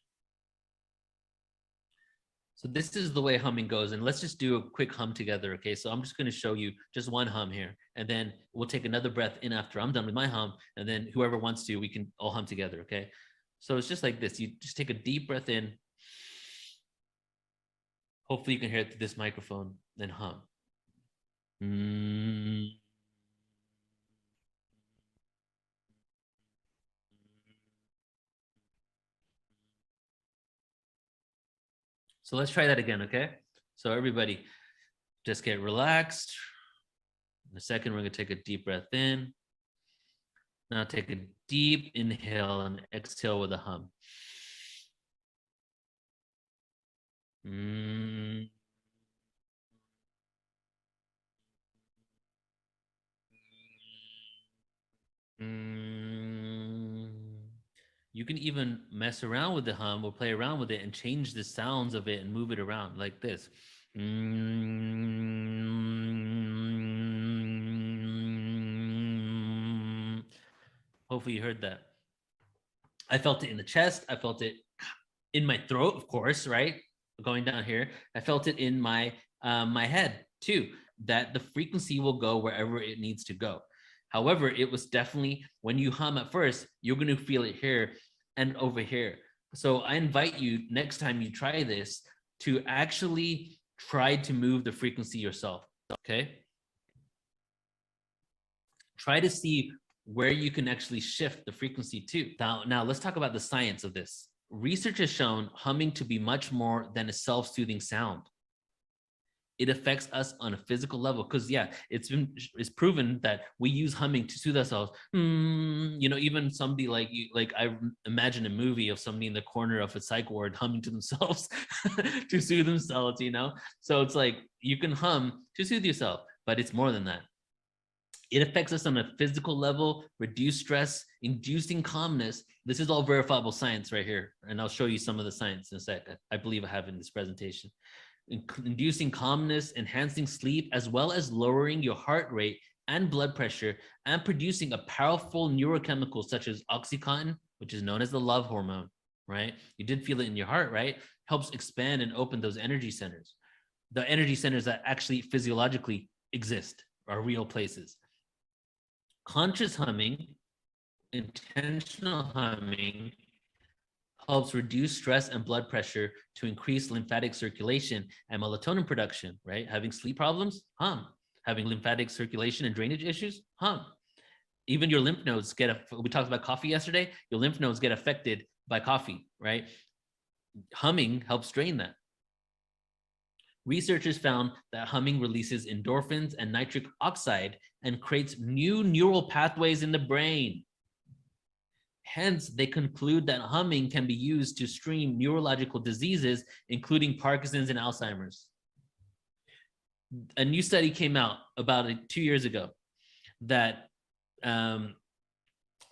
So this is the way humming goes. And let's just do a quick hum together, okay? So I'm just going to show you just one hum here, and then we'll take another breath in after I'm done with my hum, and then whoever wants to, we can all hum together, okay? So it's just like this. You just take a deep breath in. Hopefully you can hear it through this microphone, then hum. So let's try that again, okay? So everybody, just get relaxed. In a second, we're gonna take a deep breath in. Now take a deep inhale and exhale with a hum. You can even mess around with the hum or play around with it and change the sounds of it and move it around like this. Hopefully you heard that. I felt it in the chest. I felt it in my throat, of course, right? Going down here. I felt it in my head too, that the frequency will go wherever it needs to go. However, it was definitely, when you hum at first, you're going to feel it here and over here. So I invite you, next time you try this, to actually try to move the frequency yourself, okay? Try to see where you can actually shift the frequency to. Now let's talk about the science of this. Research has shown humming to be much more than a self-soothing sound. It affects us on a physical level, because it's proven that we use humming to soothe ourselves. You know, even somebody like I imagine a movie of somebody in the corner of a psych ward humming to themselves to soothe themselves, you know? So it's like, you can hum to soothe yourself, but it's more than that. It affects us on a physical level, reduce stress, inducing calmness. This is all verifiable science right here. And I'll show you some of the science in a sec. I believe I have in this presentation. Inducing calmness, enhancing sleep, as well as lowering your heart rate and blood pressure, and producing a powerful neurochemical such as oxytocin, which is known as the love hormone, right? You did feel it in your heart, right? Helps expand and open those energy centers. the energy centers that actually physiologically exist are real places. Conscious humming, intentional humming, helps reduce stress and blood pressure to increase lymphatic circulation and melatonin production, right? Having sleep problems, hum. Having lymphatic circulation and drainage issues, hum. Even your lymph nodes we talked about coffee yesterday, your lymph nodes get affected by coffee, right? Humming helps drain that. Researchers found that humming releases endorphins and nitric oxide and creates new neural pathways in the brain. Hence, they conclude that humming can be used to stream neurological diseases, including Parkinson's and Alzheimer's. A new study came out about 2 years ago that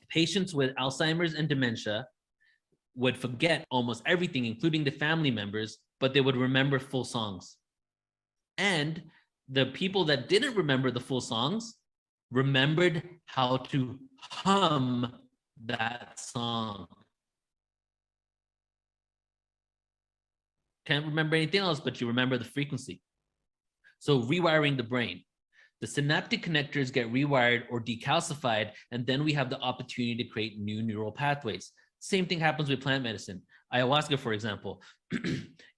patients with Alzheimer's and dementia would forget almost everything, including the family members, but they would remember full songs. And the people that didn't remember the full songs remembered how to hum that song. Can't remember anything else, but you remember the frequency. So rewiring the brain. The synaptic connectors get rewired or decalcified, and then we have the opportunity to create new neural pathways. Same thing happens with plant medicine. Ayahuasca, for example,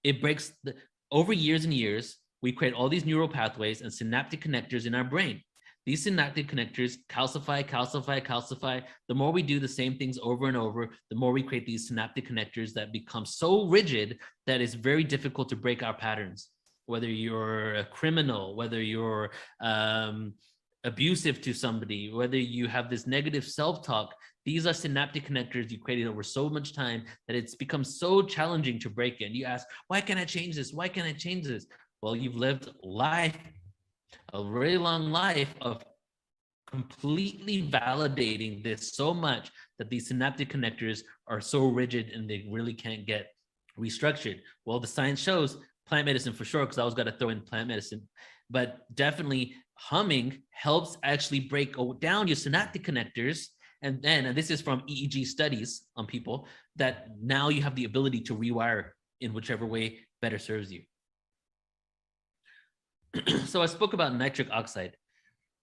it breaks, over years and years, we create all these neural pathways and synaptic connectors in our brain. These synaptic connectors calcify, calcify, calcify. The more we do the same things over and over, the more we create these synaptic connectors that become so rigid that it's very difficult to break our patterns. Whether you're a criminal, whether you're abusive to somebody, whether you have this negative self-talk, these are synaptic connectors you created over so much time that it's become so challenging to break it. And you ask, why can't I change this? Why can't I change this? Well, you've lived life, a very long life of completely validating this so much that these synaptic connectors are so rigid and they really can't get restructured. Well, the science shows plant medicine for sure, because I was going to throw in plant medicine, but definitely humming helps actually break down your synaptic connectors. And this is from EEG studies on people, that now you have the ability to rewire in whichever way better serves you. So I spoke about nitric oxide.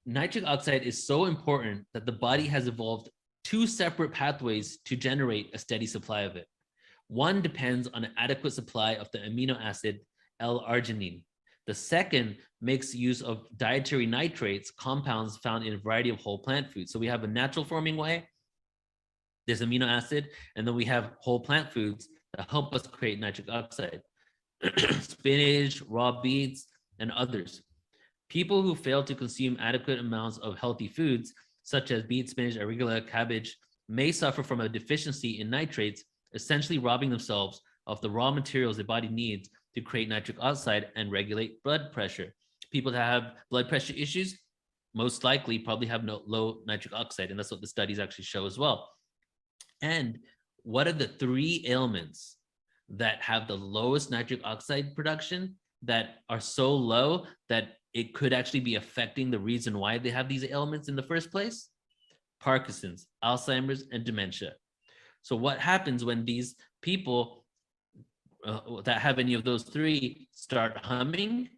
Nitric oxide is so important that the body has evolved 2 separate pathways to generate a steady supply of it. One depends on an adequate supply of the amino acid L-arginine. The second makes use of dietary nitrates, compounds found in a variety of whole plant foods. So we have a natural forming way, there's amino acid, and then we have whole plant foods that help us create nitric oxide. Spinach, raw beets, and others. People who fail to consume adequate amounts of healthy foods, such as beet, spinach, arugula, cabbage, may suffer from a deficiency in nitrates, essentially robbing themselves of the raw materials the body needs to create nitric oxide and regulate blood pressure. People that have blood pressure issues most likely probably have low nitric oxide, and that's what the studies actually show as well. And what are the 3 ailments that have the lowest nitric oxide production, that are so low that it could actually be affecting the reason why they have these ailments in the first place? Parkinson's, Alzheimer's, and dementia. So what happens when these people that have any of those 3 start humming?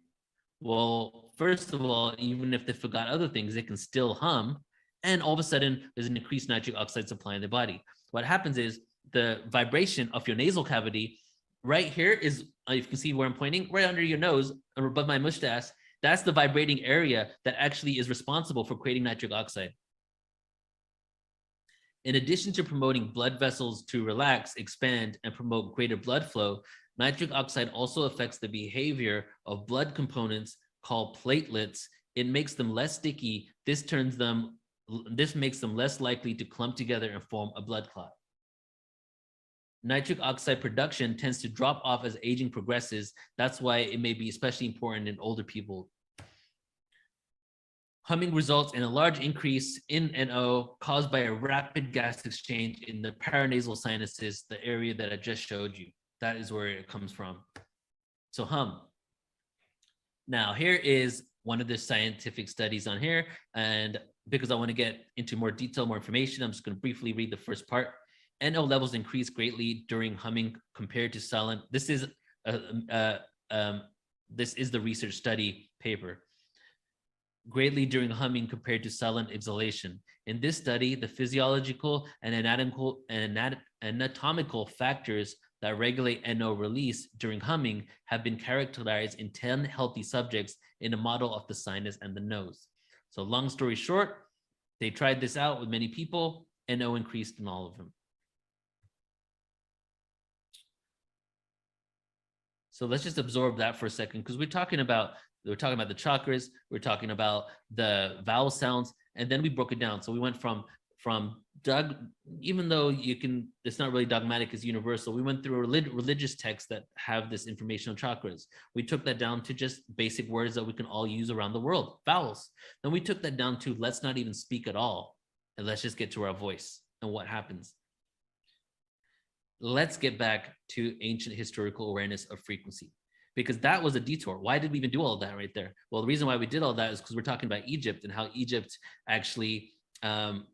Well, first of all, even if they forgot other things, they can still hum. And all of a sudden, there's an increased nitric oxide supply in the body. What happens is the vibration of your nasal cavity right here is, you can see where I'm pointing, right under your nose, or above my mustache. That's the vibrating area that actually is responsible for creating nitric oxide. In addition to promoting blood vessels to relax, expand, and promote greater blood flow, nitric oxide also affects the behavior of blood components called platelets. It makes them less sticky. This makes them less likely to clump together and form a blood clot. Nitric oxide production tends to drop off as aging progresses. That's why it may be especially important in older people. Humming results in a large increase in NO caused by a rapid gas exchange in the paranasal sinuses, the area that I just showed you. That is where it comes from. So hum. Now here is one of the scientific studies on here. And because I want to get into more detail, more information, I'm just going to briefly read the first part. NO levels increase greatly during humming compared to silent. This is This is the research study paper. Greatly during humming compared to silent exhalation. In this study, the physiological and anatomical factors that regulate NO release during humming have been characterized in 10 healthy subjects in a model of the sinus and the nose. So long story short, they tried this out with many people, NO increased in all of them. So let's just absorb that for a second, because we're talking about the chakras, we're talking about the vowel sounds, and then we broke it down. So we went from even though it's not really dogmatic, it's universal. We went through religious texts that have this information on chakras. We took that down to just basic words that we can all use around the world, vowels. Then we took that down to let's not even speak at all, and let's just get to our voice and what happens. Let's get back to ancient historical awareness of frequency, because that was a detour. Why did we even do all of that right there? Well, the reason why we did all that is because we're talking about Egypt and how Egypt actually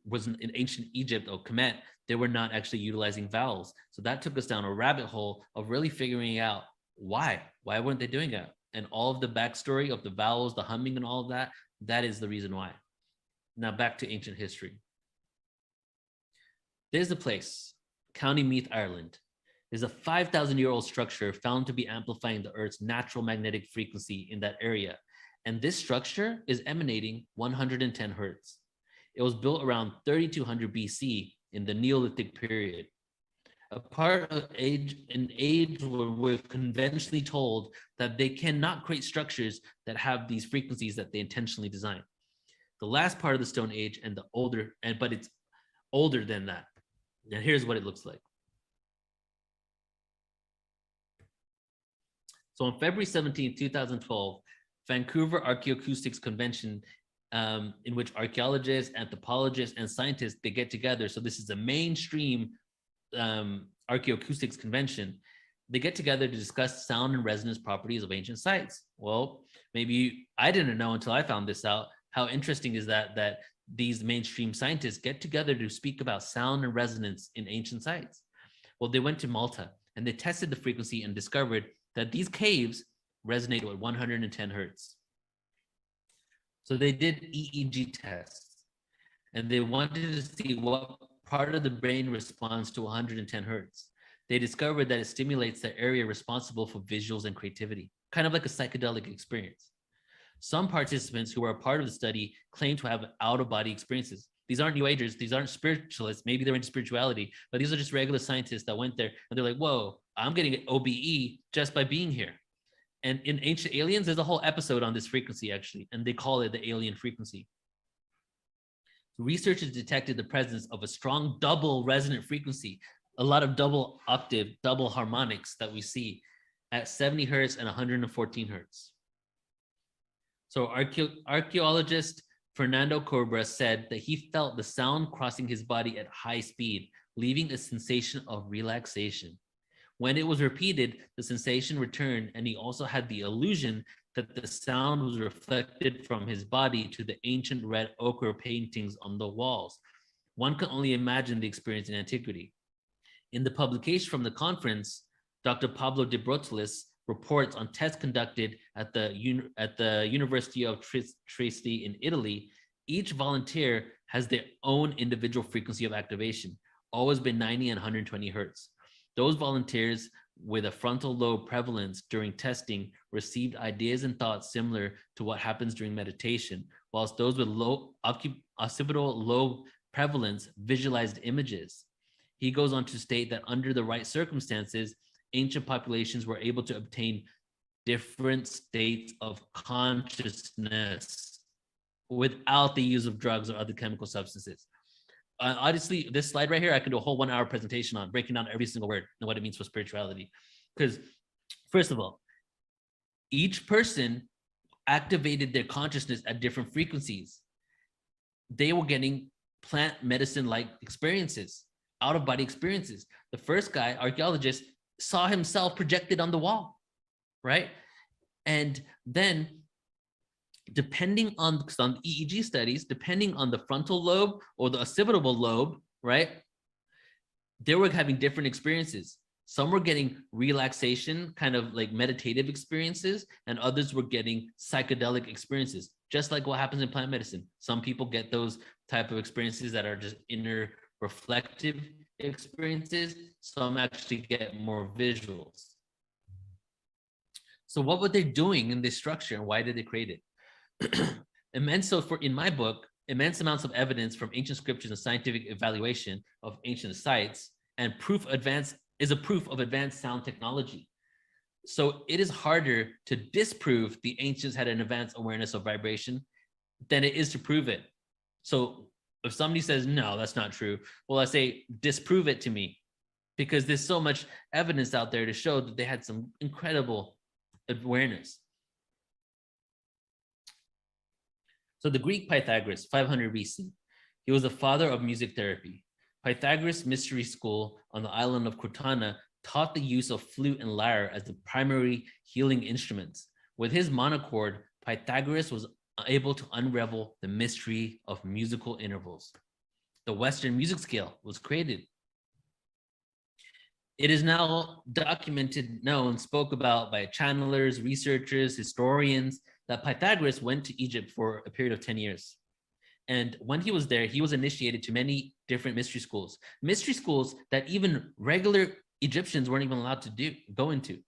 was in ancient Egypt or Kemet, they were not actually utilizing vowels. So that took us down a rabbit hole of really figuring out why weren't they doing that? And all of the backstory of the vowels, the humming and all of that, that is the reason why. Now back to ancient history. There's a place, County Meath, Ireland. There's a 5,000-year-old structure found to be amplifying the Earth's natural magnetic frequency in that area. And this structure is emanating 110 hertz. It was built around 3200 BC in the Neolithic period. A part of an age where we're conventionally told that they cannot create structures that have these frequencies that they intentionally design. The last part of the Stone Age but it's older than that. And here's what it looks like. So on February 17, 2012, Vancouver Archaeoacoustics Convention, in which archaeologists, anthropologists, and scientists, they get together. So this is a mainstream archaeoacoustics convention. They get together to discuss sound and resonance properties of ancient sites. Well, maybe I didn't know until I found this out. How interesting is that these mainstream scientists get together to speak about sound and resonance in ancient sites? Well, they went to Malta and they tested the frequency and discovered that these caves resonate with 110 hertz. So they did EEG tests and they wanted to see what part of the brain responds to 110 hertz. They discovered that it stimulates the area responsible for visuals and creativity, kind of like a psychedelic experience. Some participants who were a part of the study claim to have out-of-body experiences. These aren't New Agers, these aren't spiritualists, maybe they're into spirituality, but these are just regular scientists that went there and they're like, whoa, I'm getting an OBE just by being here. And in Ancient Aliens, there's a whole episode on this frequency actually, and they call it the alien frequency. Researchers detected the presence of a strong double resonant frequency, a lot of double octave, double harmonics that we see at 70 hertz and 114 hertz. So archaeologist Fernando Cobra said that he felt the sound crossing his body at high speed, leaving a sensation of relaxation. When it was repeated, the sensation returned, and he also had the illusion that the sound was reflected from his body to the ancient red ochre paintings on the walls. One can only imagine the experience in antiquity. In the publication from the conference, Dr. Pablo de Brotelis reports on tests conducted at the University of Trieste in Italy. Each volunteer has their own individual frequency of activation, always been 90 and 120 hertz. Those volunteers with a frontal lobe prevalence during testing received ideas and thoughts similar to what happens during meditation, whilst those with low occipital lobe prevalence visualized images. He goes on to state that under the right circumstances, ancient populations were able to obtain different states of consciousness without the use of drugs or other chemical substances. Obviously, this slide right here, I could do a whole 1 hour presentation on breaking down every single word and what it means for spirituality. Because first of all, each person activated their consciousness at different frequencies. They were getting plant medicine-like experiences, out-of-body experiences. The first guy, archaeologist, saw himself projected on the wall, right? And then depending on some EEG studies, depending on the frontal lobe or the occipital lobe, right? They were having different experiences. Some were getting relaxation, kind of like meditative experiences, and others were getting psychedelic experiences, just like what happens in plant medicine. Some people get those type of experiences that are just inner reflective experiences. Some actually get more visuals. So what were they doing in this structure, and why did they create it? In my book, immense amounts of evidence from ancient scriptures and scientific evaluation of ancient sites and is a proof of advanced sound technology. So it is harder to disprove the ancients had an advanced awareness of vibration than it is to prove it. So if somebody says, no, that's not true, well, I say, disprove it to me, because there's so much evidence out there to show that they had some incredible awareness. So the Greek Pythagoras, 500 BC, he was the father of music therapy. Pythagoras Mystery School on the island of Crotona taught the use of flute and lyre as the primary healing instruments. With his monochord, Pythagoras was able to unravel the mystery of musical intervals. The Western music scale was created. It is now documented, known, spoke about by channelers, researchers, historians, that Pythagoras went to Egypt for a period of 10 years. And when he was there, he was initiated to many different mystery schools that even regular Egyptians weren't even allowed to go into.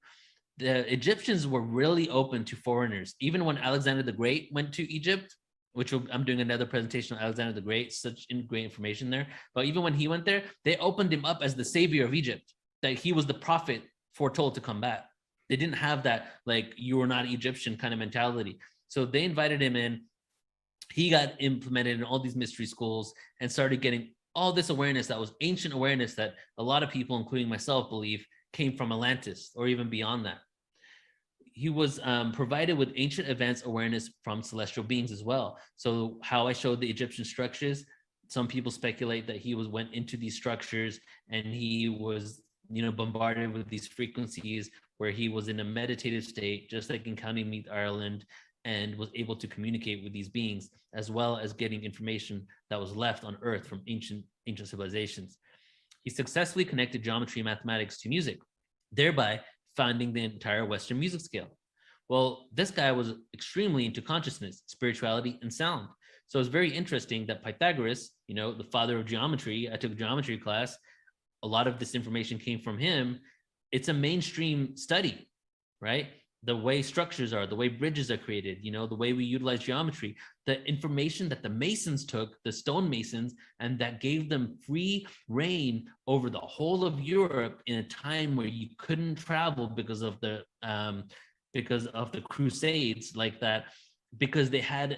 The Egyptians were really open to foreigners. Even when Alexander the Great went to Egypt, which I'm doing another presentation on Alexander the Great, such great information there. But even when he went there, they opened him up as the savior of Egypt, that he was the prophet foretold to come back. They didn't have that, like, you are not Egyptian kind of mentality. So they invited him in. He got implemented in all these mystery schools and started getting all this awareness that was ancient awareness that a lot of people, including myself, believe came from Atlantis or even beyond that. He was provided with ancient advanced awareness from celestial beings as well. So how I showed the Egyptian structures, some people speculate that he went into these structures and he was, bombarded with these frequencies where he was in a meditative state, just like in County Meath, Ireland, and was able to communicate with these beings, as well as getting information that was left on Earth from ancient civilizations. He successfully connected geometry and mathematics to music, thereby founding the entire Western music scale. Well, this guy was extremely into consciousness, spirituality, and sound. So it's very interesting that Pythagoras, the father of geometry, I took a geometry class, a lot of this information came from him. It's a mainstream study, right? The way structures are, the way bridges are created, the way we utilize geometry, the information that the Masons took, the stonemasons, and that gave them free reign over the whole of Europe in a time where you couldn't travel because of the Crusades, like that, because they had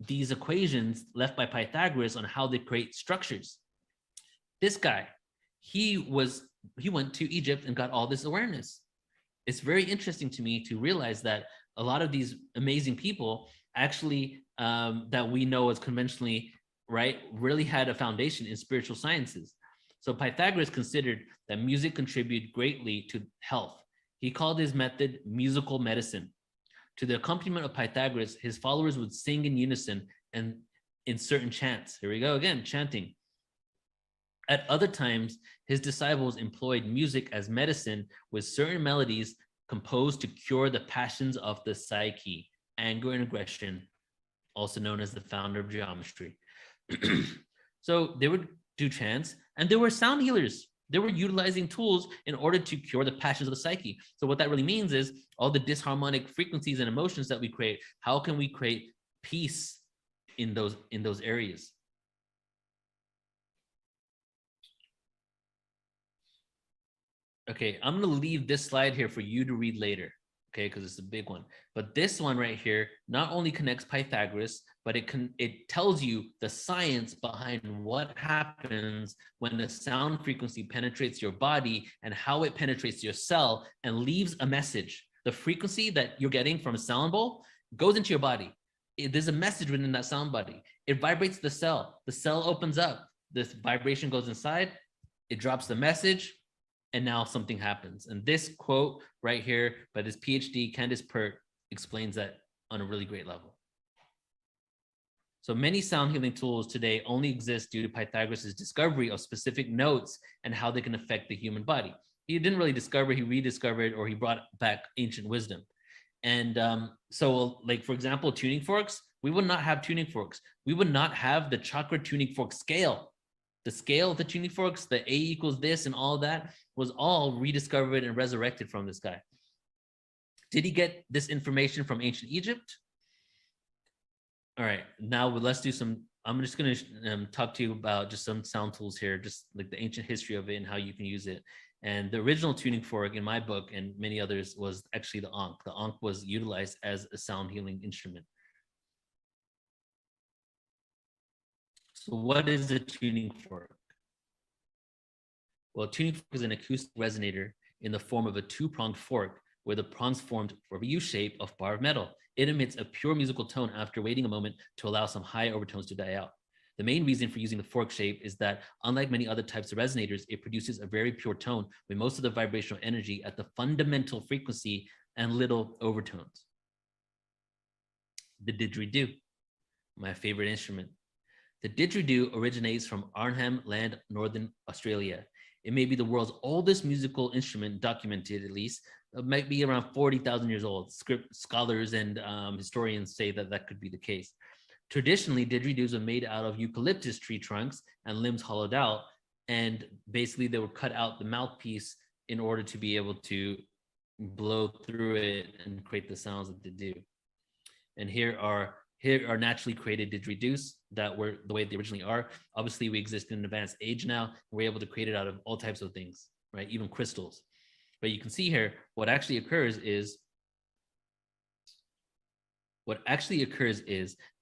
these equations left by Pythagoras on how they create structures. This guy, he went to Egypt and got all this awareness. It's very interesting to me to realize that a lot of these amazing people actually that we know as conventionally, right, really had a foundation in spiritual sciences. So Pythagoras considered that music contributed greatly to health. He called his method musical medicine. To the accompaniment of Pythagoras, his followers would sing in unison and in certain chants. Here we go again, chanting. At other times, his disciples employed music as medicine with certain melodies composed to cure the passions of the psyche, anger and aggression, also known as the founder of geometry. So they would do chants, and there were sound healers. They were utilizing tools in order to cure the passions of the psyche. So what that really means is all the disharmonic frequencies and emotions that we create, how can we create peace in those areas? Okay, I'm going to leave this slide here for you to read later, okay, because it's a big one. But this one right here not only connects Pythagoras, but it tells you the science behind what happens when the sound frequency penetrates your body and how it penetrates your cell and leaves a message. The frequency that you're getting from a sound bowl goes into your body. There's a message within that sound body. It vibrates the cell. The cell opens up. This vibration goes inside. It drops the message. And now something happens. And this quote right here by this PhD, Candace Pert, explains that on a really great level. So many sound healing tools today only exist due to Pythagoras' discovery of specific notes and how they can affect the human body. he didn't really discover, he rediscovered, or he brought back ancient wisdom. And so, like, for example, tuning forks, we would not have tuning forks. We would not have the chakra tuning fork scale. The scale of the tuning forks, the A equals this and all that was all rediscovered and resurrected from this guy. Did he get this information from ancient Egypt? All right, now let's do some, I'm just going to talk to you about just some sound tools here, just like the ancient history of it and how you can use it. And the original tuning fork in my book and many others was actually the ankh. The ankh was utilized as a sound healing instrument. So what is a tuning fork? Well, a tuning fork is an acoustic resonator in the form of a two-pronged fork where the prongs formed for a U shape of bar of metal. It emits a pure musical tone after waiting a moment to allow some high overtones to die out. The main reason for using the fork shape is that, unlike many other types of resonators, it produces a very pure tone with most of the vibrational energy at the fundamental frequency and little overtones. The didgeridoo, my favorite instrument. The didgeridoo originates from Arnhem Land, Northern Australia. It may be the world's oldest musical instrument, documented at least. It might be around 40,000 years old. Scholars and historians say that that could be the case. Traditionally, didgeridoos are made out of eucalyptus tree trunks and limbs hollowed out. And basically they would cut out the mouthpiece in order to be able to blow through it and create the sounds that they do. And here are naturally created didgeridoos that were the way they originally are. Obviously, we exist in an advanced age now. We're able to create it out of all types of things, right? Even crystals. But you can see here, what actually occurs is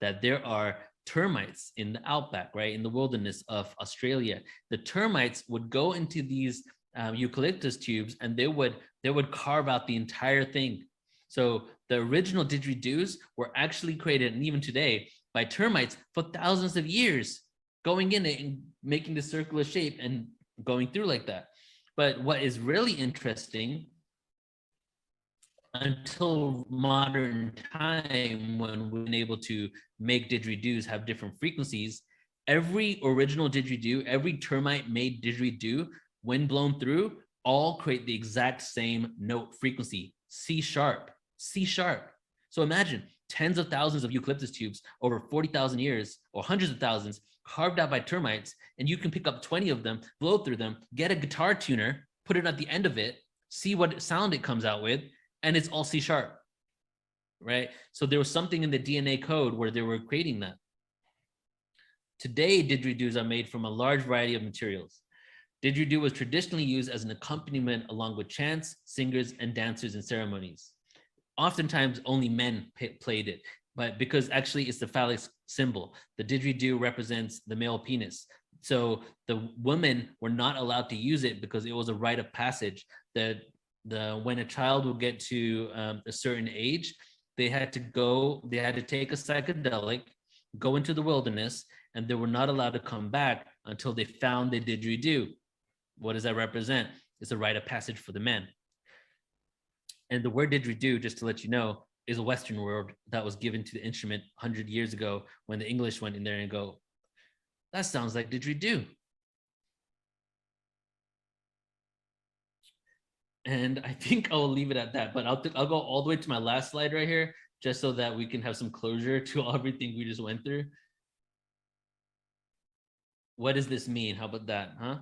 that there are termites in the outback, right? In the wilderness of Australia. The termites would go into these eucalyptus tubes and they would carve out the entire thing. So the original didgeridoos were actually created, and even today, by termites for thousands of years, going in it and making the circular shape and going through like that. But what is really interesting, until modern time, when we've been able to make didgeridoos have different frequencies, every original didgeridoo, every termite made didgeridoo, when blown through, all create the exact same note frequency, C sharp, C sharp. So imagine tens of thousands of eucalyptus tubes over 40,000 years, or hundreds of thousands, carved out by termites, and you can pick up 20 of them, blow through them, get a guitar tuner, put it at the end of it, see what sound it comes out with, and it's all C sharp, right? So there was something in the DNA code where they were creating that. Today, didgeridoos are made from a large variety of materials. Didgeridoo was traditionally used as an accompaniment along with chants, singers, and dancers in ceremonies. Oftentimes, only men played it, but because actually it's the phallic symbol. The didgeridoo represents the male penis. So the women were not allowed to use it because it was a rite of passage that when a child would get to a certain age, they had to take a psychedelic, go into the wilderness, and they were not allowed to come back until they found the didgeridoo. What does that represent? It's a rite of passage for the men. And the word didgeridoo, just to let you know, is a Western word that was given to the instrument 100 years ago when the English went in there and go, that sounds like didgeridoo. And I think I'll leave it at that, but I'll go all the way to my last slide right here, just so that we can have some closure to everything we just went through. What does this mean? How about that, huh?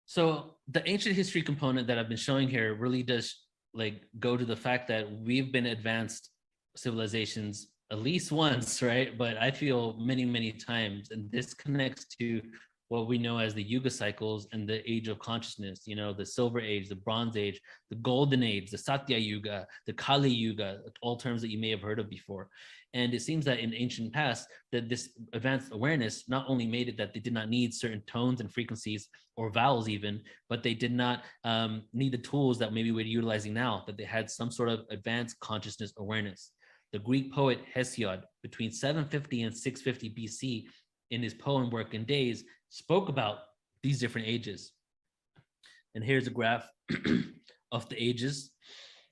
So the ancient history component that I've been showing here really does like go to the fact that we've been advanced civilizations at least once, right? But I feel many, many times, and this connects to what we know as the Yuga cycles and the age of consciousness, you know, the Silver Age, the Bronze Age, the Golden Age, the Satya Yuga, the Kali Yuga, all terms that you may have heard of before. And it seems that in ancient past, that this advanced awareness not only made it that they did not need certain tones and frequencies or vowels even, but they did not need the tools that maybe we're utilizing now, that they had some sort of advanced consciousness awareness. The Greek poet Hesiod, between 750 and 650 BC, in his poem Work and Days, spoke about these different ages. And here's a graph of the ages.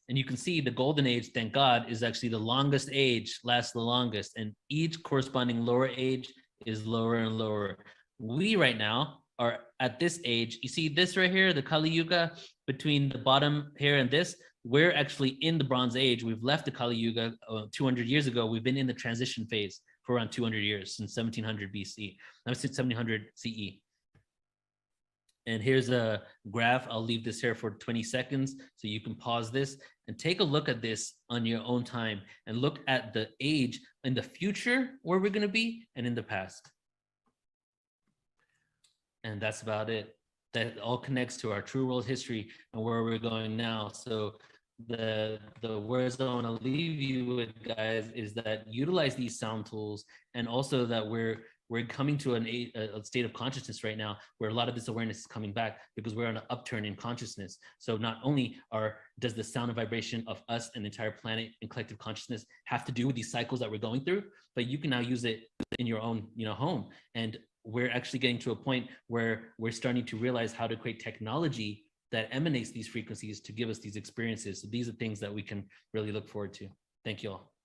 And you can see the golden age, thank God, is actually the longest age, lasts the longest. And each corresponding lower age is lower and lower. We right now are at this age. You see this right here, the Kali Yuga, between the bottom here and this, we're actually in the Bronze Age. We've left the Kali Yuga 200 years ago. We've been in the transition phase for around 200 years, since 1700 BC, 1700 CE. And here's a graph. I'll leave this here for 20 seconds so you can pause this and take a look at this on your own time and look at the age in the future where we're going to be and in the past. And that's about it. That all connects to our true world history and where we're going now. So the words I want to leave you with, guys, is that utilize these sound tools, and also that we're coming to a state of consciousness right now where a lot of this awareness is coming back because we're on an upturn in consciousness. So not only does the sound and vibration of us and the entire planet and collective consciousness have to do with these cycles that we're going through, but you can now use it in your own, home. And we're actually getting to a point where we're starting to realize how to create technology that emanates these frequencies to give us these experiences. So these are things that we can really look forward to. Thank you all.